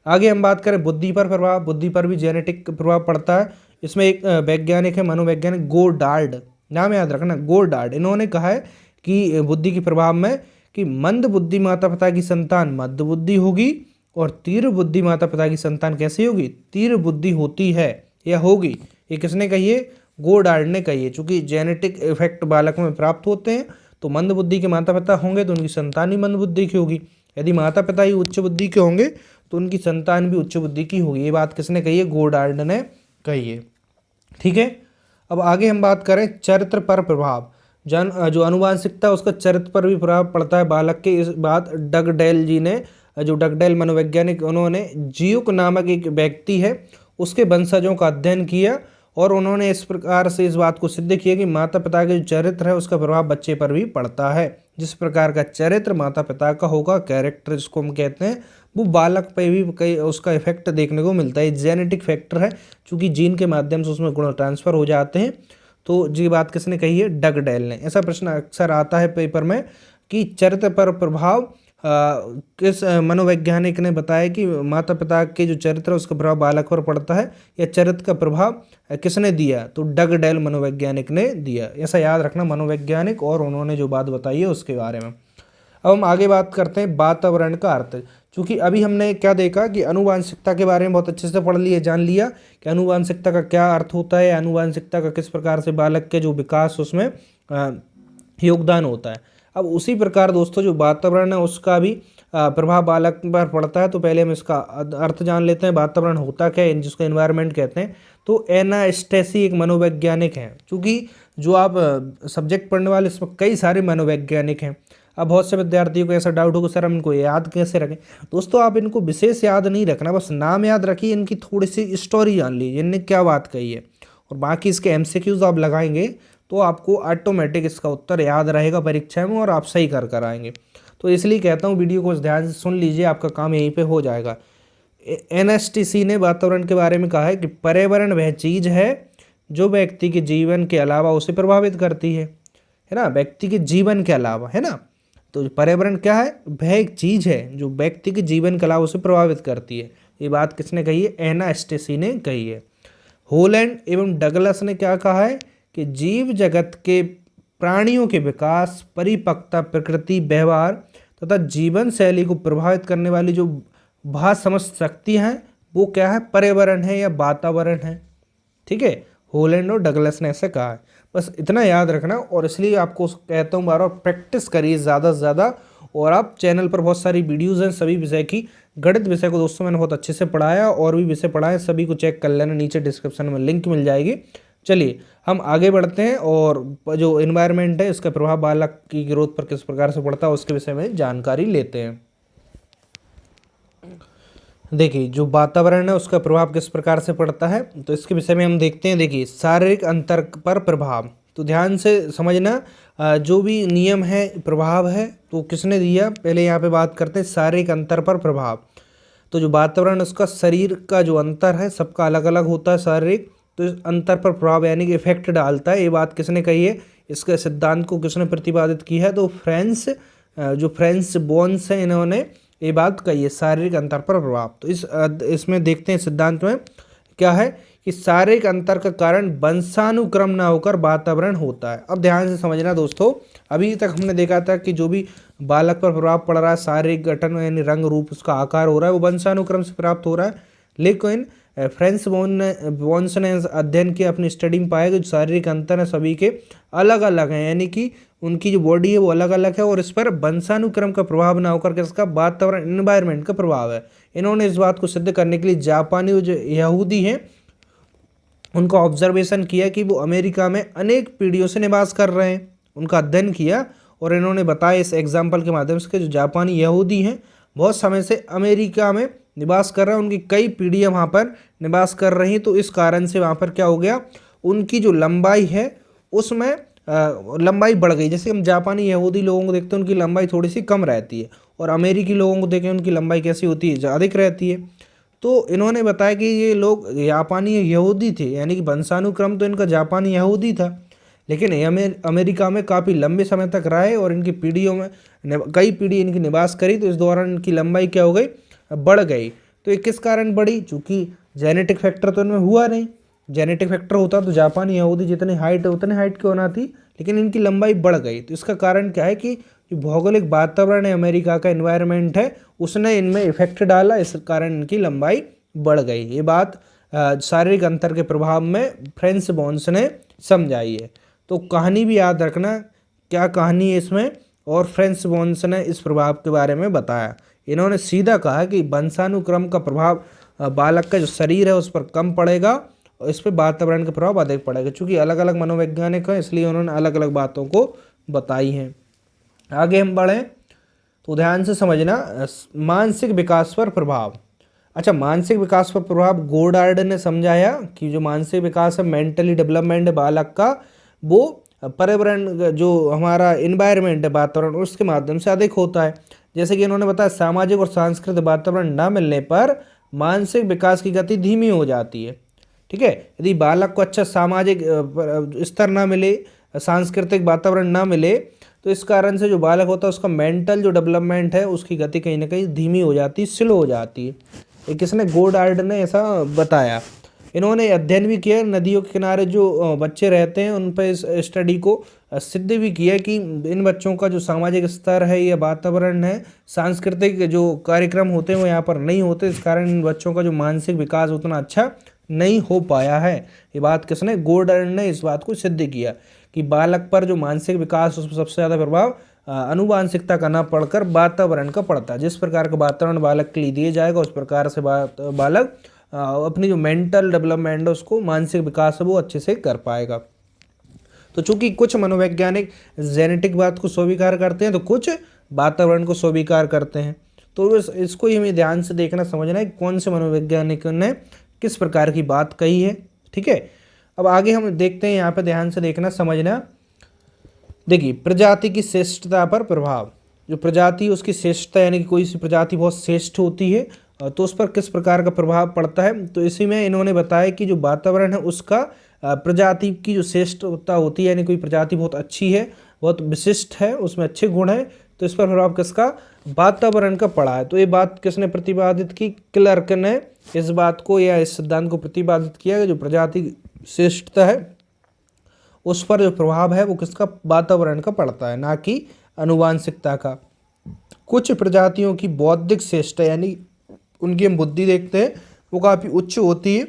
S1: आगे हम बात करें बुद्धि पर प्रभाव, बुद्धि पर भी जेनेटिक प्रभाव पड़ता है। इसमें एक वैज्ञानिक है मनोवैज्ञानिक गोडार्ड, नाम याद रखना गोडार्ड, इन्होंने कहा है कि बुद्धि के प्रभाव में कि मंद बुद्धि माता पिता की संतान मध्य बुद्धि होगी और तीव्र बुद्धि माता पिता की संतान कैसी होगी, तीव्र बुद्धि होती है या होगी। ये किसने कही है, गोडार्ड ने कही है। चूंकि जेनेटिक इफेक्ट बालक में प्राप्त होते हैं तो मंद बुद्धि के माता पिता होंगे तो उनकी संतान ही मंद बुद्धि की होगी, यदि माता पिता ही उच्च बुद्धि के होंगे तो उनकी संतान भी उच्च बुद्धि की होगी। ये बात किसने कही है, गोडार्ड ने कही है। ठीक है, अब आगे हम बात करें चरित्र पर प्रभाव, जो अनुवांशिकता उसका चरित्र पर भी प्रभाव पड़ता है बालक के। इस बात डगडेल जी ने, जो डगडेल मनोवैज्ञानिक, उन्होंने जियुक नामक एक व्यक्ति है उसके वंशजों का अध्ययन किया और उन्होंने इस प्रकार से इस बात को सिद्ध किया कि माता पिता के जो चरित्र है उसका प्रभाव बच्चे पर भी पड़ता है। जिस प्रकार का चरित्र माता पिता का होगा, कैरेक्टर जिसको हम कहते हैं, वो बालक पे भी कई उसका इफेक्ट देखने को मिलता है। जेनेटिक फैक्टर है, चूंकि जीन के माध्यम से उसमें गुण ट्रांसफर हो जाते हैं। तो ये बात किसने कही है, डगडेल ने। ऐसा प्रश्न अक्सर आता है पेपर में कि चरित्र पर प्रभाव किस मनोवैज्ञानिक ने बताया कि माता पिता के जो चरित्र है उसका प्रभाव बालक पर पड़ता है, या चरित्र का प्रभाव किसने दिया, तो डगडेल मनोवैज्ञानिक ने दिया। ऐसा याद रखना, मनोवैज्ञानिक और उन्होंने जो बात बताई है उसके बारे में। अब हम आगे बात करते हैं वातावरण का अर्थ। चूँकि अभी हमने क्या देखा कि अनुवांशिकता के बारे में बहुत अच्छे से पढ़ लिया, जान लिया कि अनुवांशिकता का क्या अर्थ होता है, अनुवांशिकता का किस प्रकार से बालक के जो विकास उसमें योगदान होता है। अब उसी प्रकार दोस्तों जो वातावरण है उसका भी प्रभाव बालक पर पड़ता है। तो पहले हम इसका अर्थ जान लेते हैं, वातावरण होता क्या है, जिसको एनवायरनमेंट कहते हैं। तो एना स्टेसी एक मनोवैज्ञानिक हैं, चूँकि जो आप सब्जेक्ट पढ़ने वाले इसमें कई सारे मनोवैज्ञानिक हैं। अब बहुत से विद्यार्थियों को ऐसा डाउट होगा सर हम इनको याद कैसे रखें। दोस्तों आप इनको विशेष याद नहीं रखना, बस नाम याद रखिए, इनकी थोड़ी सी स्टोरी जान लीजिए, इनने क्या बात कही है, और बाकी इसके एमसीक्यूज आप लगाएंगे तो आपको ऑटोमेटिक इसका उत्तर याद रहेगा परीक्षा में और आप सही कर आएंगे। तो इसलिए कहता हूँ वीडियो को ध्यान से सुन लीजिए, आपका काम यहीं पे हो जाएगा। एनएसटीसी ने वातावरण के बारे में कहा है कि पर्यावरण वह चीज़ है जो व्यक्ति के जीवन के अलावा उसे प्रभावित करती है ना, व्यक्ति के जीवन के अलावा, है ना। तो पर्यावरण क्या है, वह एक चीज़ है जो व्यक्ति के जीवन के अलावा उसे प्रभावित करती है। ये बात किसने कही है, एना स्टेसी ने कही है। होलैंड एवं डगलस ने क्या कहा है कि जीव जगत के प्राणियों के विकास, परिपक्वता, प्रकृति, व्यवहार तथा जीवन शैली को प्रभावित करने वाली जो भाष समझ शक्ति हैं वो क्या है, पर्यावरण है या वातावरण है। ठीक है, होलैंड और डगलस ने ऐसे कहा है, बस इतना याद रखना। और इसलिए आपको कहता हूँ बार बार प्रैक्टिस करिए ज़्यादा से ज़्यादा। और आप चैनल पर बहुत सारी वीडियोज़ हैं सभी विषय की, गणित विषय को दोस्तों मैंने बहुत अच्छे से पढ़ाया और भी विषय पढ़ाए, सभी को चेक कर लेना, नीचे डिस्क्रिप्शन में लिंक मिल जाएगी। चलिए हम आगे बढ़ते हैं और जो एनवायरनमेंट है इसका प्रभाव बालक की ग्रोथ पर किस प्रकार से पड़ता है उसके विषय में जानकारी लेते हैं। देखिए जो वातावरण है उसका प्रभाव किस प्रकार से पड़ता है तो इसके विषय में हम देखते हैं। देखिए शारीरिक अंतर पर प्रभाव, तो ध्यान से समझना, जो भी नियम है प्रभाव है तो किसने दिया, पहले यहाँ पे बात करते हैं शारीरिक अंतर पर प्रभाव। तो जो वातावरण उसका शरीर का जो अंतर है सबका अलग अलग होता है शारीरिक, तो इस अंतर पर प्रभाव यानी कि इफेक्ट डालता है। ये बात किसने कही है, इसके सिद्धांत को किसने प्रतिपादित की है, तो जो फ्रेंच बोन्स हैं इन्होंने ये बात कही है, शारीरिक अंतर पर प्रभाव। तो इसमें देखते हैं सिद्धांत में क्या है कि शारीरिक अंतर का कारण वंशानुक्रम ना होकर वातावरण होता है। अब ध्यान से समझना दोस्तों, अभी तक हमने देखा था कि जो भी बालक पर प्रभाव पड़ रहा है, शारीरिक गठन यानी रंग रूप उसका आकार हो रहा है, वो वंशानुक्रम से प्राप्त हो रहा है। लेकिन फ्रेंच बोन्स ने अध्ययन किया, अपनी स्टडी में पाया कि जो शारीरिक अंतर है सभी के अलग अलग हैं, यानी कि उनकी जो बॉडी है वो अलग अलग है और इस पर वंशानुक्रम का प्रभाव ना होकर के इसका वातावरण एनवायरनमेंट का प्रभाव है। इन्होंने इस बात को सिद्ध करने के लिए जापानी जो यहूदी हैं उनका ऑब्जर्वेशन किया कि वो अमेरिका में अनेक पीढ़ियों से निवास कर रहे हैं, उनका अध्ययन किया और इन्होंने बताया इस एग्जाम्पल के माध्यम से कि जो जापानी यहूदी हैं बहुत समय से अमेरिका में निवास कर रहे हैं, उनकी कई पीढ़ियाँ वहाँ पर निवास कर रही हैं। तो इस कारण से वहाँ पर क्या हो गया, उनकी जो लंबाई है उसमें लंबाई बढ़ गई। जैसे हम जापानी यहूदी लोगों को देखते हैं उनकी लंबाई थोड़ी सी कम रहती है और अमेरिकी लोगों को देखें उनकी लंबाई कैसी होती है, ज़्यादा रहती है। तो इन्होंने बताया कि ये लोग जापानी यहूदी थे, यानी कि वंशानुक्रम तो इनका जापानी यहूदी था, लेकिन ये अमेरिका में काफ़ी लंबे समय तक रहे और इनकी पीढ़ियों में कई पीढ़ी इनकी निवास करी, तो इस दौरान इनकी लंबाई क्या हो गई, बढ़ गई। तो ये किस कारण बढ़ी, चूँकि जेनेटिक फैक्टर तो इनमें हुआ नहीं, जेनेटिक फैक्टर होता तो जापानी यहूदी जितनी हाइट है उतनी हाइट क्यों ना थी, लेकिन इनकी लंबाई बढ़ गई। तो इसका कारण क्या है कि जो भौगोलिक वातावरण है, अमेरिका का एनवायरनमेंट है, उसने इनमें इफेक्ट डाला, इस कारण इनकी लंबाई बढ़ गई। ये बात शारीरिक अंतर के प्रभाव में फ्रेंच बोन्स ने समझाई है। तो कहानी भी याद रखना, क्या कहानी है इसमें, और फ्रेंच बोन्स ने इस प्रभाव के बारे में बताया। इन्होंने सीधा कहा कि वंशानुक्रम का प्रभाव बालक का जो शरीर है उस पर कम पड़ेगा और इस पर वातावरण का प्रभाव अधिक पड़ेगा। चूँकि अलग अलग मनोवैज्ञानिक हैं इसलिए उन्होंने अलग अलग बातों को बताई हैं। आगे हम बढ़ें तो ध्यान से समझना, मानसिक विकास पर प्रभाव। अच्छा, मानसिक विकास पर प्रभाव गोडार्ड ने समझाया कि जो मानसिक विकास है, मेंटली डेवलपमेंट बालक का, वो पर्यावरण जो हमारा इन्वायरमेंट है, वातावरण, उसके माध्यम से अधिक होता है। जैसे कि इन्होंने बताया सामाजिक और सांस्कृतिक वातावरण न मिलने पर मानसिक विकास की गति धीमी हो जाती है। ठीक है, यदि बालक को अच्छा सामाजिक स्तर ना मिले, सांस्कृतिक वातावरण ना मिले, तो इस कारण से जो बालक होता है उसका मेंटल जो डेवलपमेंट है उसकी गति कहीं ना कहीं धीमी हो जाती है, स्लो हो जाती है। ये किसने, गोडार्ड ने ऐसा बताया। इन्होंने अध्ययन भी किया, नदियों के किनारे जो बच्चे रहते हैं उन पर इस स्टडी को सिद्ध भी किया कि इन बच्चों का जो सामाजिक स्तर है या वातावरण है, सांस्कृतिक जो कार्यक्रम होते हैं वो यहाँ पर नहीं होते, इस कारण इन बच्चों का जो मानसिक विकास उतना अच्छा नहीं हो पाया है। ये बात किसने, गोडार्ड ने इस बात को सिद्ध किया कि बालक पर जो मानसिक विकास उस पर सबसे ज़्यादा प्रभाव अनुवांशिकता का ना पड़कर वातावरण का पड़ता है। जिस प्रकार का वातावरण बालक के लिए दिया जाएगा उस प्रकार से बालक अपनी जो मेंटल डेवलपमेंट है उसको, मानसिक विकास है वो अच्छे से कर पाएगा। तो चूंकि कुछ मनोवैज्ञानिक जेनेटिक बात को स्वीकार करते हैं तो कुछ वातावरण को स्वीकार करते हैं। तो इसको ही हमें ध्यान से देखना समझना है कौन से मनोवैज्ञानिक ने किस प्रकार की बात कही है। ठीक है, अब आगे हम देखते हैं, यहाँ पे ध्यान से देखना समझना। देखिए, प्रजाति की श्रेष्ठता पर प्रभाव। जो प्रजाति उसकी श्रेष्ठता यानी कि कोई सी प्रजाति बहुत श्रेष्ठ होती है तो उस पर किस प्रकार का प्रभाव पड़ता है, तो इसी में इन्होंने बताया कि जो वातावरण है उसका प्रजाति की जो श्रेष्ठता होती है, यानी कोई प्रजाति बहुत अच्छी है, बहुत विशिष्ट है, उसमें अच्छे गुण हैं, तो इस पर प्रभाव किसका, वातावरण का पड़ा है। तो ये बात किसने प्रतिपादित की, क्लर्क ने इस बात को या इस सिद्धांत को प्रतिपादित किया कि जो प्रजाति श्रेष्ठता है उस पर जो प्रभाव है वो किसका, वातावरण का पड़ता है, ना कि अनुवांशिकता का। कुछ प्रजातियों की बौद्धिक श्रेष्ठता यानी उनकी हम बुद्धि देखते हैं वो काफ़ी उच्च होती है,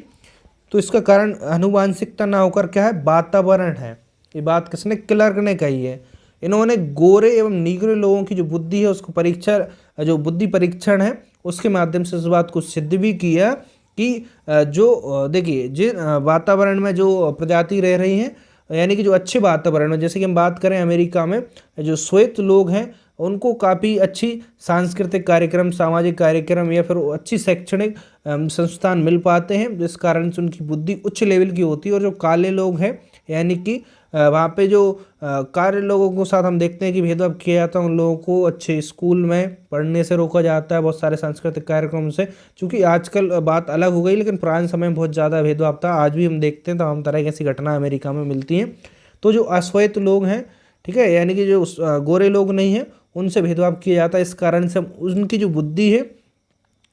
S1: तो इसका कारण अनुवांशिकता ना होकर क्या है, वातावरण है। ये बात किसने, क्लर्क ने कही है। इन्होंने गोरे एवं नीग्रो लोगों की जो बुद्धि है उसको जो बुद्धि परीक्षण है उसके माध्यम से इस बात को सिद्ध भी किया कि जो देखिए जिन वातावरण में जो प्रजाति रह रही हैं, यानी कि जो अच्छे वातावरण में, जैसे कि हम बात करें अमेरिका में जो श्वेत लोग हैं उनको काफ़ी अच्छी सांस्कृतिक कार्यक्रम, सामाजिक कार्यक्रम या फिर अच्छी शैक्षणिक संस्थान मिल पाते हैं, जिस कारण से उनकी बुद्धि उच्च लेवल की होती है। और जो काले लोग हैं यानी कि वहाँ पे जो कार्य लोगों के साथ हम देखते हैं कि भेदभाव किया जाता है, उन लोगों को अच्छे स्कूल में पढ़ने से रोका जाता है बहुत सारे सांस्कृतिक कार्यक्रम से। चूँकि आजकल बात अलग हो गई, लेकिन पुराने समय में बहुत ज़्यादा भेदभाव था। आज भी हम देखते हैं तमाम तरह की ऐसी घटना अमेरिका में मिलती हैं। तो जो अश्वेत लोग हैं, ठीक है, यानी कि जो गोरे लोग नहीं हैं, उनसे भेदभाव किया जाता है। इस कारण से उनकी जो बुद्धि है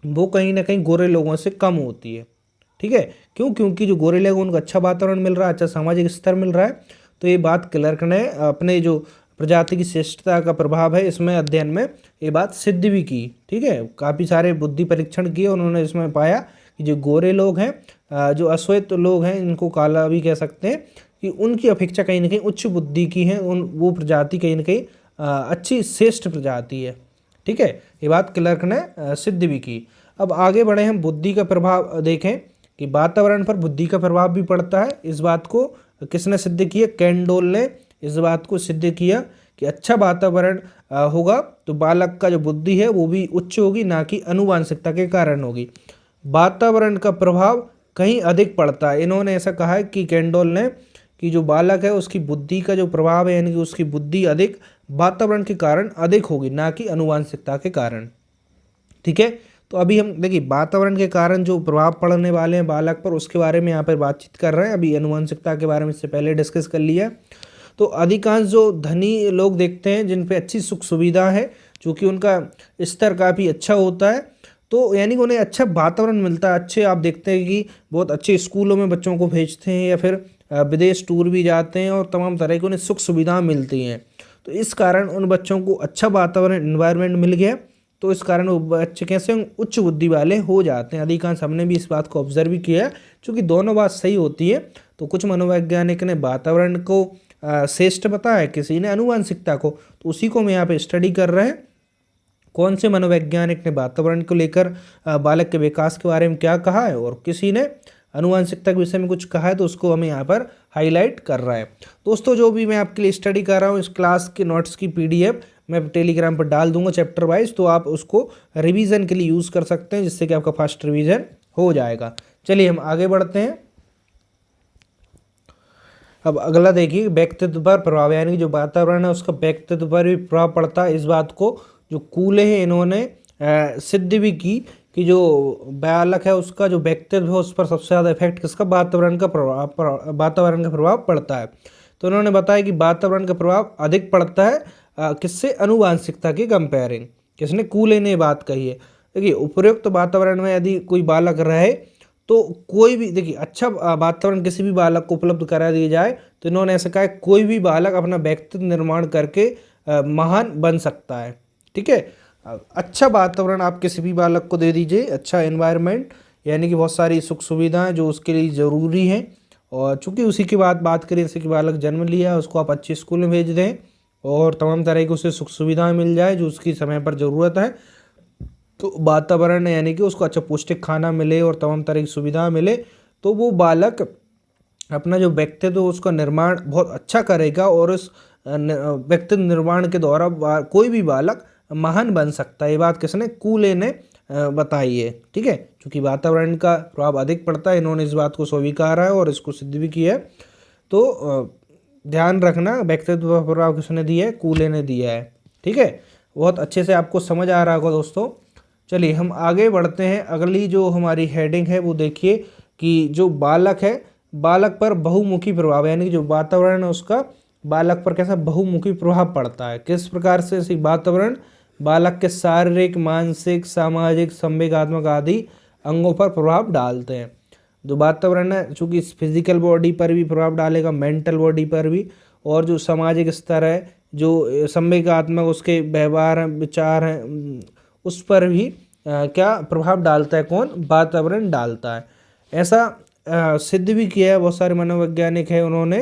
S1: वो कहीं ना कहीं गोरे लोगों से कम होती है। ठीक है, क्यों? क्योंकि जो गोरे लोग उनको अच्छा वातावरण मिल रहा है, अच्छा सामाजिक स्तर मिल रहा है। तो ये बात क्लर्क ने अपने जो प्रजाति की श्रेष्ठता का प्रभाव है इसमें अध्ययन में ये बात सिद्ध भी की। ठीक है, काफ़ी सारे बुद्धि परीक्षण किए, उन्होंने इसमें पाया कि जो गोरे लोग हैं, जो अश्वेत लोग हैं, इनको काला भी कह सकते हैं, कि उनकी अपेक्षा कहीं ना कहीं उच्च बुद्धि की है। वो प्रजाति कहीं ना कहीं अच्छी श्रेष्ठ प्रजाति है। ठीक है, ये बात क्लर्क ने सिद्ध भी की। अब आगे बढ़े, हम बुद्धि का प्रभाव देखें कि वातावरण पर बुद्धि का प्रभाव भी पड़ता है। इस बात को किसने सिद्ध किया? कैंडोल ने इस बात को सिद्ध किया कि अच्छा वातावरण होगा तो बालक का जो बुद्धि है वो भी उच्च होगी, ना कि अनुवांशिकता के कारण होगी। वातावरण का प्रभाव कहीं अधिक पड़ता है। इन्होंने ऐसा कहा है कि कैंडोल ने कि जो बालक है उसकी बुद्धि का जो प्रभाव है, यानी कि उसकी बुद्धि अधिक वातावरण के कारण अधिक होगी, ना कि अनुवांशिकता के कारण। ठीक है, तो अभी हम देखिए वातावरण के कारण जो प्रभाव पड़ने वाले हैं बालक पर, उसके बारे में यहाँ पर बातचीत कर रहे हैं। अभी अनुवांशिकता के बारे में इससे पहले डिस्कस कर लिया। तो अधिकांश जो धनी लोग देखते हैं जिन पे अच्छी सुख सुविधा है, चूँकि उनका स्तर काफ़ी अच्छा होता है, तो यानी कि उन्हें अच्छा वातावरण मिलता है। अच्छे आप देखते हैं कि बहुत अच्छे स्कूलों में बच्चों को भेजते हैं, या फिर विदेश टूर भी जाते हैं, और तमाम तरह की उन्हें सुख सुविधाएँ मिलती हैं। तो इस कारण उन बच्चों को अच्छा वातावरण इन्वायरमेंट मिल गया, तो इस कारण वो बच्चे कैसे उच्च बुद्धि वाले हो जाते हैं। अधिकांश हमने भी इस बात को ऑब्जर्व भी किया है, चूँकि दोनों बात सही होती है। तो कुछ मनोवैज्ञानिक ने वातावरण को श्रेष्ठ बताया, किसी ने अनुवांशिकता को, तो उसी को हम यहाँ पे स्टडी कर रहे हैं। कौन से मनोवैज्ञानिक ने वातावरण को लेकर बालक के विकास के बारे में क्या कहा है, और किसी ने अनुवांशिकता के विषय में कुछ कहा है, तो उसको हमें यहाँ पर हाईलाइट कर रहा है। दोस्तों, जो भी मैं आपके लिए स्टडी कर रहा हूँ, इस क्लास के नोट्स की PDF मैं टेलीग्राम पर डाल दूंगा चैप्टर वाइज, तो आप उसको रिवीजन के लिए यूज़ कर सकते हैं, जिससे कि आपका फास्ट रिवीजन हो जाएगा। चलिए हम आगे बढ़ते हैं। अब अगला देखिए, व्यक्तित्व पर प्रभाव, यानी कि जो वातावरण है उसका व्यक्तित्व पर भी प्रभाव पड़ता है। इस बात को जो कूले हैं इन्होंने सिद्ध भी की कि जो बालक है उसका जो व्यक्तित्व है उस पर सबसे ज़्यादा इफेक्ट किसका? वातावरण का प्रभाव पड़ता है। तो उन्होंने बताया कि वातावरण का प्रभाव अधिक पड़ता है किससे? अनुवांशिकता के कंपेयरिंग। किसने? कूले ने बात कही है। देखिए, उपयुक्त वातावरण में यदि कोई बालक रहे तो कोई भी, देखिए, अच्छा वातावरण किसी भी बालक को उपलब्ध करा दिया जाए, तो इन्होंने ऐसा कहा है कोई भी बालक अपना व्यक्तित्व निर्माण करके महान बन सकता है। ठीक है, अच्छा वातावरण आप किसी भी बालक को दे दीजिए, अच्छा एनवायरनमेंट, यानी कि बहुत सारी सुख सुविधाएं जो उसके लिए ज़रूरी हैं। और चूँकि उसी की बात करें, जैसे कि बालक जन्म लिया, उसको आप अच्छे स्कूल में भेज दें और तमाम तरह की उसे सुख सुविधाएं मिल जाए जो उसकी समय पर ज़रूरत है। तो वातावरण यानी कि उसको अच्छा पौष्टिक खाना मिले और तमाम तरह की सुविधा मिले, तो वो बालक अपना जो व्यक्तित्व उसका निर्माण बहुत अच्छा करेगा, और उस व्यक्तित्व निर्माण के द्वारा कोई भी बालक महान बन सकता है। ये बात किसने? कूले ने बताई है। ठीक है, क्योंकि वातावरण का प्रभाव अधिक पड़ता है, इन्होंने इस बात को स्वीकारा है और इसको सिद्ध भी किया है। तो ध्यान रखना, व्यक्तित्व का प्रभाव किसने दिया है? कूले ने दिया है। ठीक है, बहुत अच्छे से आपको समझ आ रहा होगा दोस्तों। चलिए हम आगे बढ़ते हैं। अगली जो हमारी हेडिंग है वो देखिए कि जो बालक है, बालक पर बहुमुखी प्रभाव, यानी कि जो वातावरण है उसका बालक पर कैसा बहुमुखी प्रभाव पड़ता है। किस प्रकार से? वातावरण बालक के शारीरिक, मानसिक, सामाजिक, संवेगात्मक आदि अंगों पर प्रभाव डालते हैं। जो वातावरण है चूँकि फिजिकल बॉडी पर भी प्रभाव डालेगा, मेंटल बॉडी पर भी, और जो सामाजिक स्तर है, जो संवेगात्मक उसके व्यवहार हैं, विचार हैं, उस पर भी क्या प्रभाव डालता है? कौन? वातावरण डालता है। ऐसा सिद्ध भी किया है बहुत सारे मनोवैज्ञानिक है उन्होंने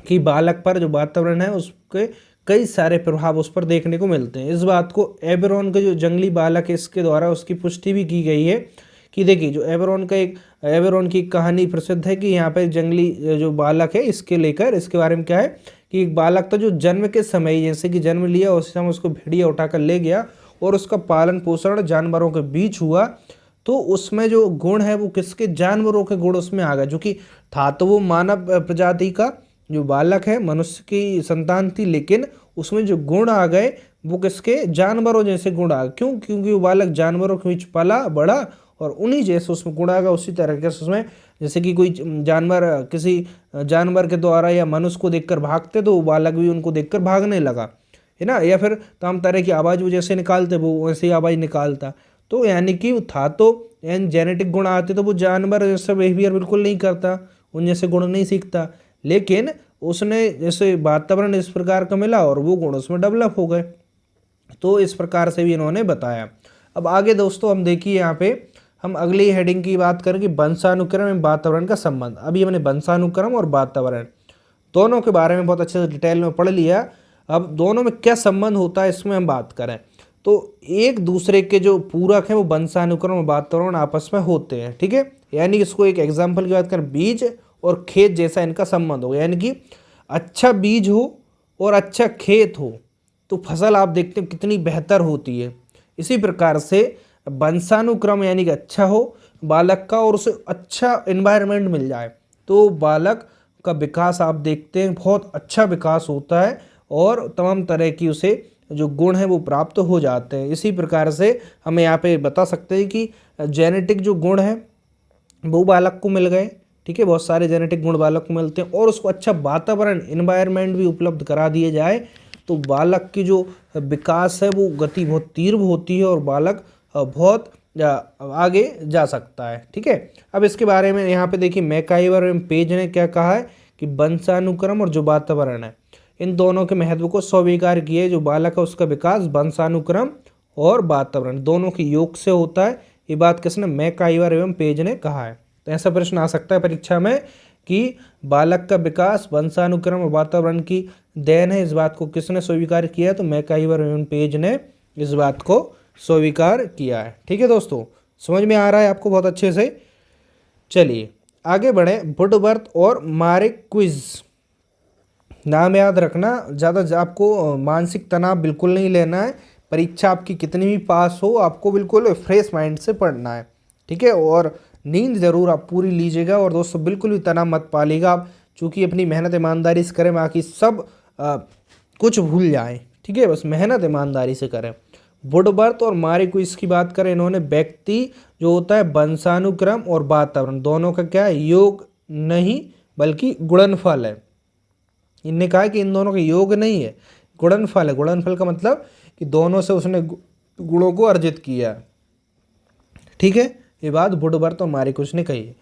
S1: कि बालक पर जो वातावरण है उसके कई सारे प्रभाव उस पर देखने को मिलते हैं। इस बात को एबेरोन के जो जंगली बालक है इसके द्वारा उसकी पुष्टि भी की गई है कि देखिए, जो एबेरोन की कहानी प्रसिद्ध है कि यहाँ पे जंगली जो बालक है इसके बारे में क्या है कि एक बालक था जो जन्म के समय, जैसे कि जन्म लिया उस समय उसको भेड़िया उठाकर ले गया और उसका पालन पोषण जानवरों के बीच हुआ, तो उसमें जो गुण है वो किसके? जानवरों के गुण उसमें आ गए। जो कि था तो वो मानव प्रजाति का, जो बालक है मनुष्य की संतान थी, लेकिन उसमें जो गुण आ गए वो किसके, जानवरों जैसे गुण आ गए। क्यों? क्योंकि वो बालक जानवरों के बीच पला बड़ा और उन्हीं जैसे उसमें गुण आ गया। उसी तरीके से उसमें जैसे कि कोई जानवर किसी जानवर के द्वारा या मनुष्य को देखकर भागते तो वो बालक भी उनको देखकर भागने लगा, है ना। या फिर तमाम तरह की आवाज़ वो जैसे निकालते वो वैसे ही आवाज़ निकालता। तो यानी कि वो था तो यानी जेनेटिक गुण आते तो वो जानवर जैसा बिहेवियर बिल्कुल नहीं करता, उन जैसे गुण नहीं सीखता, लेकिन उसने जैसे वातावरण इस प्रकार का मिला और वो गुण उसमें डेवलप हो गए। तो इस प्रकार से भी इन्होंने बताया। अब आगे दोस्तों हम देखिए यहाँ पे हम अगली हेडिंग की बात करेंगे, वंशानुक्रम एवं वातावरण का संबंध। अभी हमने वंशानुक्रम और वातावरण दोनों के बारे में बहुत अच्छे से डिटेल में पढ़ लिया। अब दोनों में क्या संबंध होता है इसमें हम बात करें तो एक दूसरे के जो पूरक हैं वो वंशानुक्रम और वातावरण आपस में होते हैं, ठीक है। यानी इसको एक एग्जाम्पल की बात करें, बीज और खेत जैसा इनका संबंध हो, यानी कि अच्छा बीज हो और अच्छा खेत हो तो फसल आप देखते हैं कितनी बेहतर होती है। इसी प्रकार से वंशानुक्रम यानी कि अच्छा हो बालक का और उसे अच्छा एनवायरनमेंट मिल जाए तो बालक का विकास आप देखते हैं बहुत अच्छा विकास होता है और तमाम तरह की उसे जो गुण है वो प्राप्त हो जाते हैं। इसी प्रकार से हमें यहाँ पे बता सकते हैं कि जेनेटिक जो गुण है वो बालक को मिल गए, ठीक है। बहुत सारे जेनेटिक गुण बालक को मिलते हैं और उसको अच्छा वातावरण एनवायरनमेंट भी उपलब्ध करा दिए जाए तो बालक की जो विकास है वो गति बहुत तीव्र होती है और बालक बहुत आगे जा सकता है, ठीक है। अब इसके बारे में यहाँ पे देखिए मैकाइवर एवं पेज ने क्या कहा है कि वंशानुक्रम और जो वातावरण है इन दोनों के महत्व को स्वीकार किए। जो बालक है उसका विकास वंशानुक्रम और वातावरण दोनों के योग से होता है। ये बात किसने, मैकाइवर एवं पेज ने कहा है। तो ऐसा प्रश्न आ सकता है परीक्षा में कि बालक का विकास वंशानुक्रम और वातावरण की देन है, इस बात को किसने स्वीकार किया है, तो मैकाइवर एवं पेज ने इस बात को स्वीकार किया है, ठीक है दोस्तों। समझ में आ रहा है आपको बहुत अच्छे से। चलिए आगे बढ़े, वुडवर्थ और मार्क्विज। नाम याद रखना, ज़्यादा आपको मानसिक तनाव बिल्कुल नहीं लेना है। परीक्षा आपकी कितनी भी पास हो आपको बिल्कुल फ्रेश माइंड से पढ़ना है, ठीक है। और नींद ज़रूर आप पूरी लीजिएगा और दोस्तों बिल्कुल भी तनाव मत पालिएगा आप, चूँकि अपनी मेहनत ईमानदारी से करें बाकी सब कुछ भूल जाएं, ठीक है। बस मेहनत ईमानदारी से करें। वुडवर्थ और मार्क्विज की बात करें, इन्होंने व्यक्ति जो होता है वंशानुक्रम और वातावरण दोनों का क्या है, योग नहीं बल्कि गुणनफल है। इनने कहा कि इन दोनों का योग नहीं है, गुणनफल है। गुणनफल का मतलब कि दोनों से उसने गुणों को अर्जित किया, ठीक है। ये बात वुडवर्थ और मार्क्विज ने कही है।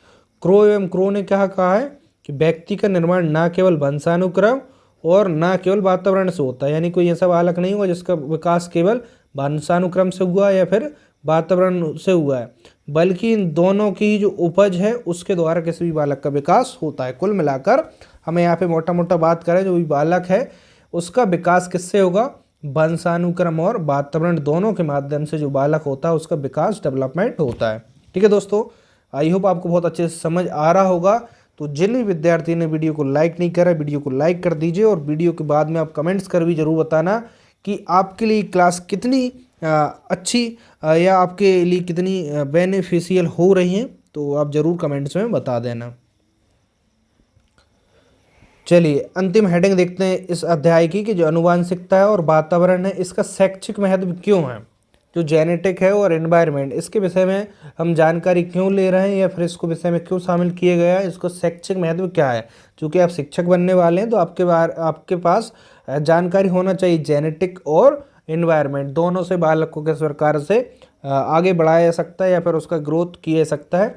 S1: क्रो एवं क्रो ने क्या कहा है कि व्यक्ति का निर्माण न केवल वंशानुक्रम और न केवल वातावरण से होता है, यानी कोई ऐसा बालक नहीं हुआ जिसका विकास केवल वंशानुक्रम से हुआ या फिर वातावरण से हुआ है, बल्कि इन दोनों की जो उपज है उसके द्वारा किसी भी बालक का विकास होता है। कुल मिलाकर हमें यहाँ पे मोटा मोटा बात करें, जो भी बालक है उसका विकास किससे होगा, वंशानुक्रम और वातावरण दोनों के माध्यम से जो बालक होता है उसका विकास डेवलपमेंट होता है, ठीक है दोस्तों। आई होप आपको बहुत अच्छे से समझ आ रहा होगा। तो जिन भी विद्यार्थी ने वीडियो को लाइक नहीं करा वीडियो को लाइक कर दीजिए और वीडियो के बाद में आप कमेंट्स कर भी जरूर बताना कि आपके लिए क्लास कितनी अच्छी या आपके लिए कितनी बेनिफिशियल हो रही हैं, तो आप ज़रूर कमेंट्स में बता देना। चलिए अंतिम हेडिंग देखते हैं इस अध्याय की कि जो आनुवांशिकता है और वातावरण है इसका शैक्षिक महत्व क्यों है। जो जेनेटिक है और एनवायरनमेंट इसके विषय में हम जानकारी क्यों ले रहे हैं या फिर इसको विषय में क्यों शामिल किया गया है, इसको शैक्षिक महत्व क्या है। चूँकि आप शिक्षक बनने वाले हैं तो आपके पास जानकारी होना चाहिए जेनेटिक और एनवायरनमेंट दोनों से बालक को किस प्रकार से आगे बढ़ाया जा सकता है या फिर उसका ग्रोथ किया जा सकता है।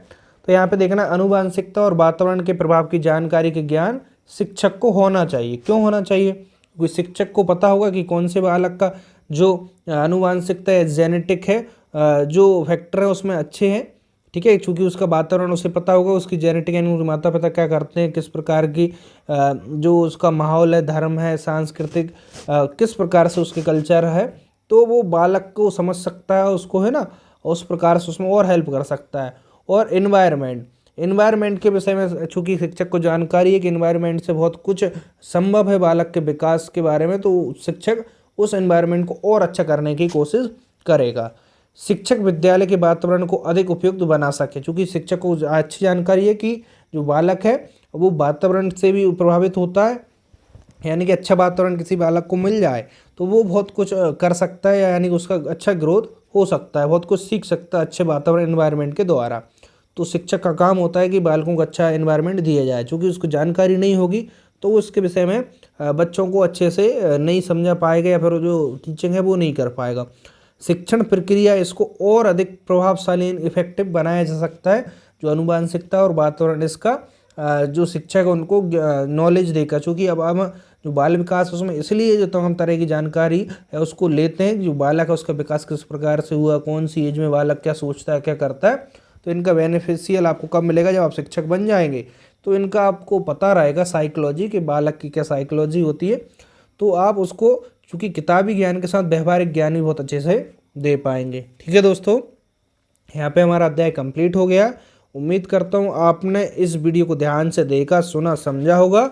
S1: तो यहाँ पे देखना आनुवांशिकता और वातावरण के प्रभाव की जानकारी के ज्ञान शिक्षक को होना चाहिए। क्यों होना चाहिए, क्योंकि शिक्षक को पता होगा कि कौन से बालक का जो आनुवांशिकता है जेनेटिक है जो फैक्टर है उसमें अच्छे हैं, ठीक है। चूँकि उसका वातावरण उसे पता होगा, उसकी जेनेटिक यानी माता पिता क्या करते हैं, किस प्रकार की जो उसका माहौल है, धर्म है, सांस्कृतिक किस प्रकार से उसके कल्चर है, तो वो बालक को समझ सकता है उसको, है ना, उस प्रकार से उसमें और हेल्प कर सकता है। और एनवायरनमेंट के विषय में चूँकि शिक्षक को जानकारी है कि एनवायरनमेंट से बहुत कुछ संभव है बालक के विकास के बारे में, तो शिक्षक उस एनवायरनमेंट को और अच्छा करने की कोशिश करेगा। शिक्षक विद्यालय के वातावरण को अधिक उपयुक्त बना सके, क्योंकि शिक्षक को अच्छी जानकारी है कि जो बालक है वो वातावरण से भी प्रभावित होता है, यानी कि अच्छा वातावरण किसी बालक को मिल जाए तो वो बहुत कुछ कर सकता है, यानी कि उसका अच्छा ग्रोथ हो सकता है, बहुत कुछ सीख सकता है अच्छे वातावरण एनवायरनमेंट के द्वारा। तो शिक्षक का काम होता है कि बालकों को अच्छा एनवायरनमेंट दिया जाए, चूँकि उसको जानकारी नहीं होगी तो वो उसके विषय में बच्चों को अच्छे से नहीं समझा पाएगा या फिर जो टीचिंग है वो नहीं कर पाएगा। शिक्षण प्रक्रिया इसको और अधिक प्रभावशाली इफेक्टिव बनाया जा सकता है जो अनुवांशिकता और वातावरण इसका जो शिक्षक है उनको नॉलेज देकर, चूँकि अब हम जो बाल विकास उसमें इसलिए जो तमाम तरह की जानकारी है उसको लेते हैं, जो बालक है उसका विकास किस प्रकार से हुआ, कौन सी एज में बालक क्या सोचता है क्या करता है, तो इनका बेनिफिशियल आपको कब मिलेगा, जब आप शिक्षक बन जाएंगे तो इनका आपको पता रहेगा साइकोलॉजी कि बालक की क्या साइकोलॉजी होती है, तो आप उसको चूँकि किताबी ज्ञान के साथ व्यवहारिक ज्ञान भी बहुत अच्छे से दे पाएंगे। ठीक है दोस्तों, यहाँ पे हमारा अध्याय कंप्लीट हो गया। उम्मीद करता हूँ आपने इस वीडियो को ध्यान से देखा, सुना, समझा होगा,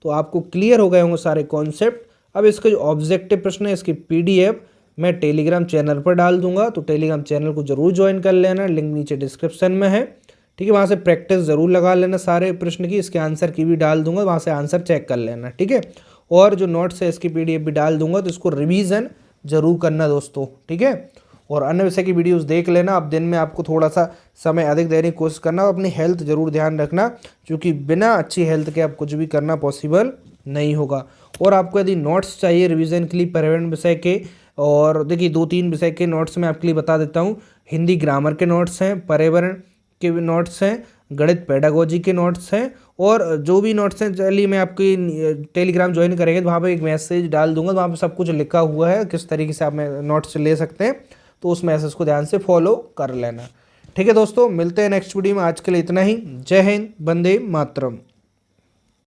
S1: तो आपको क्लियर हो गए होंगे सारे कॉन्सेप्ट। अब इसके जो ऑब्जेक्टिव प्रश्न है इसकी PDF मैं टेलीग्राम चैनल पर डाल दूंगा, तो टेलीग्राम चैनल को जरूर ज्वाइन कर लेना, लिंक नीचे डिस्क्रिप्शन में है। ठीक है, वहाँ से प्रैक्टिस ज़रूर लगा लेना सारे प्रश्न की, इसके आंसर की भी डाल दूंगा, वहाँ से आंसर चेक कर लेना। ठीक है, और जो नोट्स है इसकी PDF भी डाल दूंगा, तो इसको रिवीजन जरूर करना दोस्तों। ठीक है, और अन्य विषय की वीडियोस देख लेना। अब दिन में आपको थोड़ा सा समय अधिक देने की कोशिश करना, अपनी हेल्थ जरूर ध्यान रखना, क्योंकि बिना अच्छी हेल्थ के आप कुछ भी करना पॉसिबल नहीं होगा। और आपको यदि नोट्स चाहिए रिवीजन के लिए पर्यावरण विषय के, और देखिए 2-3 विषय के नोट्स मैं आपके लिए बता देता हूँ। हिंदी ग्रामर के नोट्स हैं, पर्यावरण के नोट्स हैं, गणित पेडागोजी के नोट्स हैं, और जो भी नोट्स हैं चलिए मैं आपकी टेलीग्राम ज्वाइन करेंगे तो वहाँ पर एक मैसेज डाल दूंगा, वहाँ पर सब कुछ लिखा हुआ है किस तरीके से आप नोट्स ले सकते हैं, तो उस मैसेज को ध्यान से फॉलो कर लेना। ठीक है दोस्तों, मिलते हैं नेक्स्ट वीडियो में। आज के लिए इतना ही। जय हिंद, वंदे मातरम।